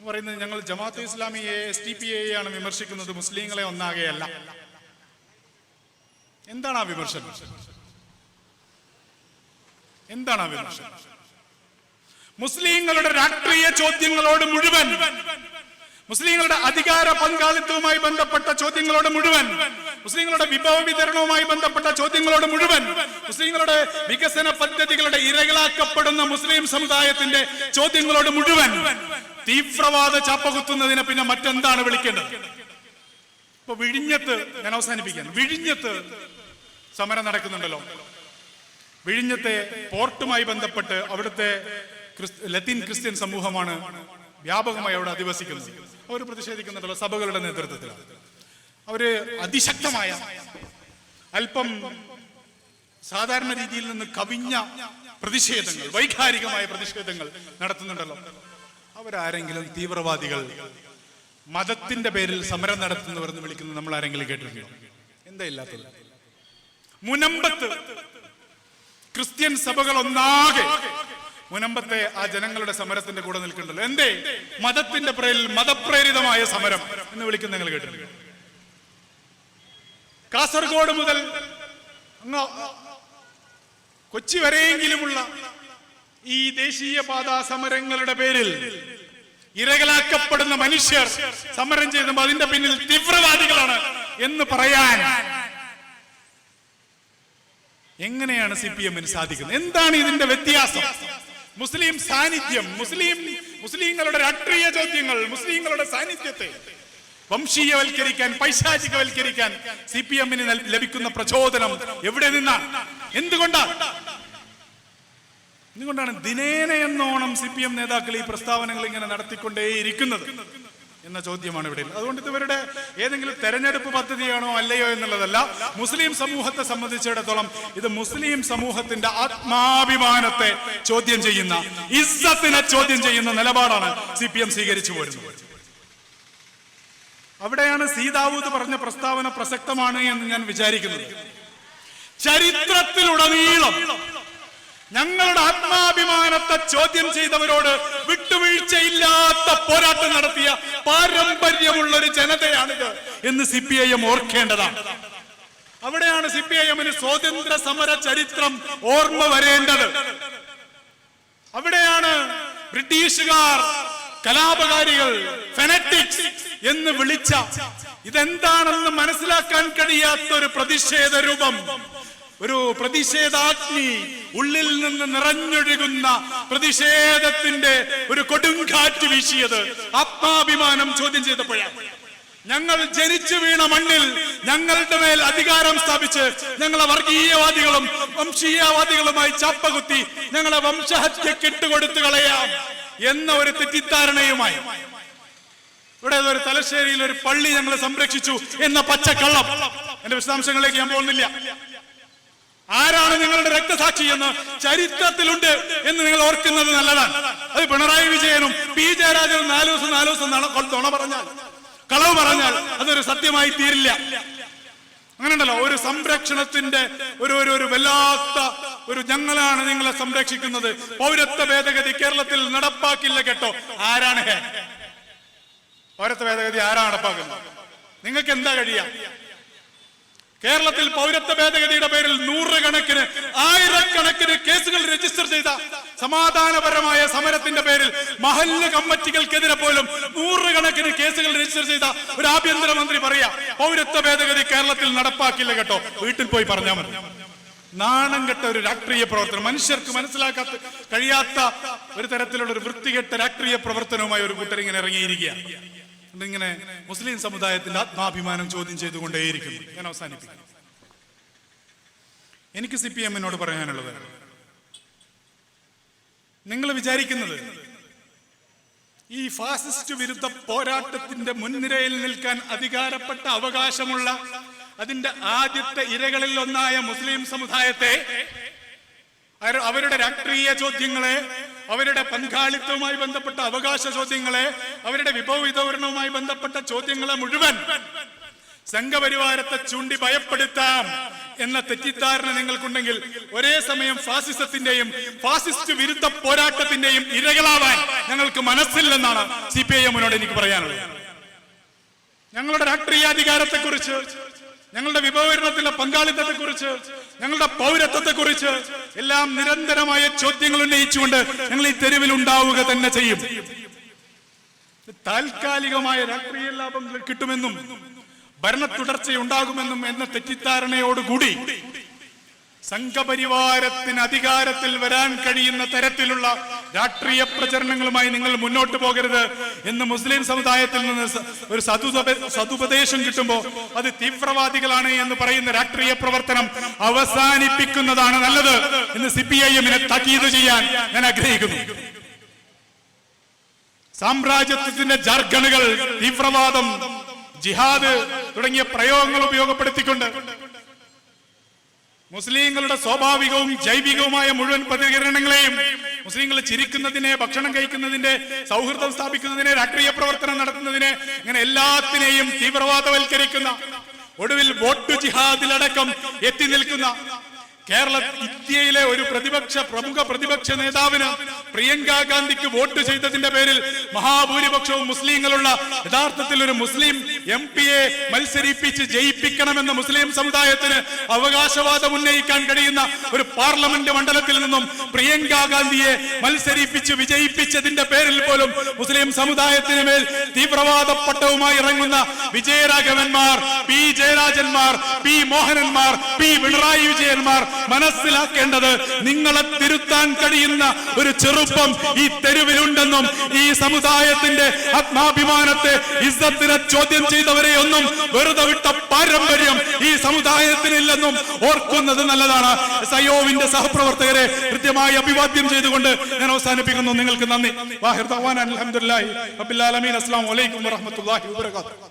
പറയുന്നത്, ഞങ്ങൾ ജമാഅത്തെ ഇസ്ലാമിയെ, SDPI ആണ് വിമർശിക്കുന്നത്, മുസ്ലിങ്ങളെ ഒന്നാകെയല്ല. എന്താണ് ആ വിമർശനം? എന്താണ് ആ വിമർശനം? മുസ്ലിങ്ങളുടെ രാഷ്ട്രീയ ചോദ്യങ്ങളോട് മുഴുവൻ, മുസ്ലിങ്ങളുടെ അധികാര പങ്കാളിത്തവുമായി ബന്ധപ്പെട്ട ചോദ്യങ്ങളോട് മുഴുവൻ, മുസ്ലിങ്ങളുടെ വിഭവ വിതരണവുമായി ബന്ധപ്പെട്ട ചോദ്യങ്ങളോട് മുഴുവൻ, മുസ്ലിങ്ങളുടെ വികസന പദ്ധതികളുടെ ഇരകളാക്കപ്പെടുന്ന മുസ്ലിം സമുദായത്തിന്റെ ചോദ്യങ്ങളോട് മുഴുവൻ തീവ്രവാദ ചാപ്പകുത്തുന്നതിനെ പിന്നെ മറ്റെന്താണ് വിളിക്കേണ്ടത്? ഇപ്പൊ വിഴിഞ്ഞത്ത്, ഞാൻ അവസാനിപ്പിക്കുകയാണ്, വിഴിഞ്ഞത്ത് സമരം നടക്കുന്നുണ്ടല്ലോ. വിഴിഞ്ഞത്തെ പോർട്ടുമായി ബന്ധപ്പെട്ട് അവിടുത്തെ ലത്തീൻ ക്രിസ്ത്യൻ സമൂഹമാണ് വ്യാപകമായി അവിടെ അധിവസിക്കുന്നത്. അവർ പ്രതിഷേധിക്കുന്നുണ്ടല്ലോ സഭകളുടെ നേതൃത്വത്തിൽ. അവര് അതിശക്തമായ, അല്പം സാധാരണ രീതിയിൽ നിന്ന് കവിഞ്ഞ പ്രതിഷേധങ്ങൾ, വൈകാരികമായ പ്രതിഷേധങ്ങൾ നടത്തുന്നുണ്ടല്ലോ. അവരാരെങ്കിലും തീവ്രവാദികൾ മതത്തിന്റെ പേരിൽ സമരം നടത്തുന്നവരെന്ന് വിളിക്കുന്നത് നമ്മൾ ആരെങ്കിലും കേട്ടിട്ടുണ്ടോ? എന്താ ഇല്ലാത്തത്? മുനമ്പത്ത് ക്രിസ്ത്യൻ സഭകൾ ഒന്നാകെ മുനമ്പത്തെ ആ ജനങ്ങളുടെ സമരത്തിന്റെ കൂടെ നിൽക്കുന്നുണ്ടല്ലോ. എന്തേ? മതത്തിന്റെ പേരിൽ മതപ്രേരിതമായ സമരം എന്ന് വിളിക്കുന്ന നിങ്ങൾ കേട്ടിട്ടുണ്ട്? കാസർഗോഡ് മുതൽ കൊച്ചി വരെയെങ്കിലുമുള്ള ഈ ദേശീയപാതാ സമരങ്ങളുടെ പേരിൽ ഇരകളാക്കപ്പെടുന്ന മനുഷ്യർ സമരം ചെയ്തപ്പോൾ അതിന്റെ പിന്നിൽ തീവ്രവാദികളാണ് എന്ന് പറയാൻ എങ്ങനെയാണ് CPM-ന് സാധിക്കുന്നത്? എന്താണ് ഇതിന്റെ വ്യത്യാസം? മുസ്ലിം സാന്നിധ്യം, മുസ്ലിങ്ങളുടെ രാഷ്ട്രീയ ചോദ്യങ്ങൾ, മുസ്ലിങ്ങളുടെ സാന്നിധ്യത്തെ വംശീയവൽക്കരിക്കാൻ, പൈശാചികവൽക്കരിക്കാൻ CPM-ന് ലഭിക്കുന്ന പ്രചോദനം എവിടെ നിന്നാണ്? എന്തുകൊണ്ടാണ് ദിനേന എന്നോണം CPM നേതാക്കൾ ഈ പ്രസ്താവനകൾ ഇങ്ങനെ നടത്തിക്കൊണ്ടേയിരിക്കുന്നത് എന്ന ചോദ്യമാണ് ഇവിടെ. അതുകൊണ്ട് ഇവരുടെ ഏതെങ്കിലും തെരഞ്ഞെടുപ്പ് പദ്ധതിയാണോ അല്ലയോ എന്നുള്ളതല്ല. മുസ്ലിം സമൂഹത്തെ സംബന്ധിച്ചിടത്തോളം ഇത് മുസ്ലിം സമൂഹത്തിന്റെ ആത്മാഭിമാനത്തെ ചോദ്യം ചെയ്യുന്ന, ഇസ്സത്തിനെ ചോദ്യം ചെയ്യുന്ന നിലപാടാണ് CPM സ്വീകരിച്ചു പോരുന്നത്. അവിടെയാണ് സീതാവൂത് പറഞ്ഞ പ്രസ്താവന പ്രസക്തമാണ് എന്ന് ഞാൻ വിചാരിക്കുന്നത്. ചരിത്രത്തിലുടനീളം ഞങ്ങളുടെ ആത്മാഭിമാനത്തെ ചോദ്യം ചെയ്തവരോട് വിട്ടുവീഴ്ചയില്ലാത്ത പോരാട്ടം നടത്തിയ പാരമ്പര്യമുള്ള ഒരു ജനതയാണിത് എന്ന് CPIM ഓർക്കേണ്ടതാണ്. അവിടെയാണ് CPIM-ന് സ്വാതന്ത്ര്യ സമര ചരിത്രം ഓർമ്മ വരേണ്ടത്. അവിടെയാണ് ബ്രിട്ടീഷുകാർ കലാപകാരികൾ, ഫെനറ്റിക്സ് എന്ന് വിളിച്ച, ഇതെന്താണെന്ന് മനസ്സിലാക്കാൻ കഴിയാത്ത ഒരു പ്രതിഷേധ രൂപം, ഒരു പ്രതിഷേധാഗ്നി, ഉള്ളിൽ നിന്ന് നിറഞ്ഞൊഴുകുന്ന പ്രതിഷേധത്തിന്റെ ഒരു കൊടുങ്കാറ്റ് വീശിയത് ആത്മാഭിമാനം ചോദ്യം ചെയ്തപ്പോഴാണ്. ഞങ്ങൾ ജനിച്ചു വീണ മണ്ണിൽ ഞങ്ങളുടെ മേൽ അധികാരം സ്ഥാപിച്ച് ഞങ്ങളെ വർഗീയവാദികളും വംശീയവാദികളുമായി ചാപ്പകുത്തി ഞങ്ങളെ വംശഹത്യക്ക് ഇട്ടുകൊടുത്തു കളയാം എന്ന ഒരു തെറ്റിദ്ധാരണയുമായി ഇവിടെ ഒരു തലശ്ശേരിയിൽ ഒരു പള്ളി ഞങ്ങൾ സംരക്ഷിച്ചു എന്ന പച്ചക്കള്ളം. എന്റെ വിശദാംശങ്ങളിലേക്ക് ഞാൻ പോകുന്നില്ല. ആരാണ് നിങ്ങളുടെ രക്തസാക്ഷി എന്ന് ചരിത്രത്തിലുണ്ട് എന്ന് നിങ്ങൾ ഓർക്കുന്നത് നല്ലതാണ്. അത് പിണറായി വിജയനും P ജയരാജനും നാലു ദിവസം നുണ പറഞ്ഞാൽ, കളവ് പറഞ്ഞാൽ അതൊരു സത്യമായി തീരില്ല. അങ്ങനെ ഉണ്ടല്ലോ ഒരു സംരക്ഷണത്തിന്റെ ഒരു വല്ലാത്ത ഒരു, ഞങ്ങളാണ് നിങ്ങളെ സംരക്ഷിക്കുന്നത്, പൗരത്വ ഭേദഗതി കേരളത്തിൽ നടപ്പാക്കില്ല കേട്ടോ. ആരാണ് പൗരത്വ ഭേദഗതി നടപ്പാക്കുന്നത്? നിങ്ങൾക്ക് എന്താ കഴിയാ? കേരളത്തിൽ പൗരത്വ ഭേദഗതിയുടെ പേരിൽ നൂറുകണക്കിന്, ആയിരക്കണക്കിന് കേസുകൾ രജിസ്റ്റർ ചെയ്ത, സമാധാനപരമായ സമരത്തിന്റെ പേരിൽ മഹല്ല് കമ്മിറ്റികൾക്കെതിരെ പോലും നൂറുകണക്കിന് കേസുകൾ രജിസ്റ്റർ ചെയ്ത ഒരു ആഭ്യന്തരമന്ത്രി പറയാ പൗരത്വ ഭേദഗതി കേരളത്തിൽ നടപ്പാക്കില്ല കേട്ടോ. വീട്ടിൽ പോയി പറഞ്ഞാൽ മതി. നാണം കെട്ട ഒരു രാഷ്ട്രീയ പ്രവർത്തനം, മനുഷ്യർക്ക് മനസ്സിലാക്കാത്ത കഴിയാത്ത ഒരു തരത്തിലുള്ള ഒരു വൃത്തികെട്ട രാഷ്ട്രീയ പ്രവർത്തനവുമായി ഒരു കൂട്ടർ ഇങ്ങനെ ഇറങ്ങിയിരിക്കുകയാണ്. ഇങ്ങനെ മുസ്ലിം സമുദായത്തിന്റെ ആത്മാഭിമാനം ചോദ്യം ചെയ്തുകൊണ്ടേയിരിക്കുന്നു. ഞാൻ അവസാനിപ്പിക്കും. എനിക്ക് CPM-നോട് പറയാനുള്ളത്, നിങ്ങൾ വിചാരിക്കുന്നത് ഈ ഫാസിസ്റ്റ് വിരുദ്ധ പോരാട്ടത്തിന്റെ മുൻനിരയിൽ നിൽക്കാൻ അധികാരപ്പെട്ട അവകാശമുള്ള അതിന്റെ ആദ്യത്തെ ഇരകളിൽ ഒന്നായ മുസ്ലിം സമുദായത്തെ, അവരുടെ രാഷ്ട്രീയ ചോദ്യങ്ങളെ, അവരുടെ പങ്കാളിത്തവുമായി ബന്ധപ്പെട്ട അവകാശ ചോദ്യങ്ങളെ, അവരുടെ വിഭവ വിതരണവുമായി ബന്ധപ്പെട്ട ചോദ്യങ്ങളെ മുഴുവൻ സംഘപരിവാരത്തെ ചൂണ്ടി ഭയപ്പെടുത്താം എന്ന തെറ്റിദ്ധാരണ നിങ്ങൾക്കുണ്ടെങ്കിൽ ഒരേ സമയം ഫാസിസത്തിന്റെയും ഫാസിസ്റ്റ് വിരുദ്ധ പോരാട്ടത്തിന്റെയും ഇരകളാവാൻ ഞങ്ങൾക്ക് മനസ്സില്ലെന്നാണ് CPIM-നോട് എനിക്ക് പറയാനുള്ളത്. ഞങ്ങളുടെ രാഷ്ട്രീയാധികാരത്തെക്കുറിച്ച്, ഞങ്ങളുടെ വിഭവീകരണത്തിലെ പങ്കാളിത്തത്തെക്കുറിച്ച്, ഞങ്ങളുടെ പൗരത്വത്തെക്കുറിച്ച് എല്ലാം നിരന്തരമായ ചോദ്യങ്ങൾ ഉന്നയിച്ചുകൊണ്ട് ഞങ്ങൾ ഈ തെരുവിൽ ഉണ്ടാവുക തന്നെ ചെയ്യും. താൽക്കാലികമായ രാഷ്ട്രീയ ലാഭം കിട്ടുമെന്നും ഭരണ തുടർച്ചയുണ്ടാകുമെന്നും എന്ന തെറ്റിദ്ധാരണയോടുകൂടി സംഘപരിവാരത്തിന് അധികാരത്തിൽ വരാൻ കഴിയുന്ന തരത്തിലുള്ള രാഷ്ട്രീയ പ്രചരണങ്ങളുമായി നിങ്ങൾ മുന്നോട്ട് പോകരുത് എന്ന് മുസ്ലിം സമുദായത്തിൽ നിന്ന് ഒരു സതുപദേശം കിട്ടുമ്പോൾ അത് തീവ്രവാദികളാണ് എന്ന് പറയുന്ന രാഷ്ട്രീയ പ്രവർത്തനം അവസാനിപ്പിക്കുന്നതാണ് നല്ലത് എന്ന് CPIM-നെ താക്കീത് ചെയ്യാൻ ഞാൻ ആഗ്രഹിക്കുന്നു. സാമ്രാജ്യത്വത്തിന്റെ ജാർഗണുകൾ, തീവ്രവാദം, ജിഹാദ് തുടങ്ങിയ പ്രയോഗങ്ങൾ ഉപയോഗപ്പെടുത്തിക്കൊണ്ട് മുസ്ലിങ്ങളുടെ സ്വാഭാവികവും ജൈവികവുമായ മുഴുവൻ പ്രതികരണങ്ങളെയും, മുസ്ലിങ്ങൾ ചിരിക്കുന്നതിനെ, ഭക്ഷണം കഴിക്കുന്നതിന്റെ, സൗഹൃദം സ്ഥാപിക്കുന്നതിനെ, രാഷ്ട്രീയ പ്രവർത്തനം നടത്തുന്നതിനെ, ഇങ്ങനെ എല്ലാത്തിനെയും തീവ്രവാദവൽക്കരിക്കുന്ന, ഒടുവിൽ വോട്ട് ജിഹാദിലടക്കം എത്തി നിൽക്കുന്ന ഇന്ത്യയിലെ ഒരു പ്രമുഖ പ്രതിപക്ഷ നേതാവിന് പ്രിയങ്ക ഗാന്ധിക്ക് വോട്ട് ചെയ്തതിന്റെ പേരിൽ മഹാഭൂരിപക്ഷവും മുസ്ലിങ്ങളുള്ള യഥാർത്ഥത്തിൽ ഒരു മുസ്ലിം MP-യെ മത്സരിപ്പിച്ച് ജയിപ്പിക്കണമെന്ന മുസ്ലിം സമുദായത്തിന് അവകാശവാദം ഉന്നയിക്കാൻ കഴിയുന്ന ഒരു പാർലമെന്റ് മണ്ഡലത്തിൽ നിന്നും പ്രിയങ്ക ഗാന്ധിയെ മത്സരിപ്പിച്ച് വിജയിപ്പിച്ചതിന്റെ പേരിൽ പോലും മുസ്ലിം സമുദായത്തിന് മേൽ തീവ്രവാദ പട്ടവുമായി ഇറങ്ങുന്ന വിജയരാഘവന്മാർ, P ജയരാജന്മാർ, P മോഹനന്മാർ, P പിണറായി വിജയന്മാർ മനസ്സിലാക്കേണ്ടത് നിങ്ങളെ തിരുത്താൻ കഴിയുന്ന ഒരു ചെറുപ്പം ഈ തെരുവിലുണ്ടെന്നും ഈ സമുദായത്തിന്റെ ആത്മാഭിമാനത്തെ, ഇസ്സത്തിനെ ചോദ്യം ചെയ്തവരെ ഒന്നും വെറുതെ വിട്ട പാരമ്പര്യം ഈ സമുദായത്തിനില്ലെന്നും ഓർക്കുന്നത് നല്ലതാണ്. സയോവിന്റെ സഹപ്രവർത്തകരെ കൃത്യമായി അഭിവാദ്യം ചെയ്തുകൊണ്ട് ഞാൻ അവസാനിപ്പിക്കുന്നു. നിങ്ങൾക്ക് നന്ദി. വാഹിർ ദഅ്വാനാ അൽഹംദുലില്ലാഹി റബ്ബിൽ ആലമീൻ. അസ്സലാമു അലൈക്കും വറഹ്മത്തുള്ളാഹി വബറകാതുഹു.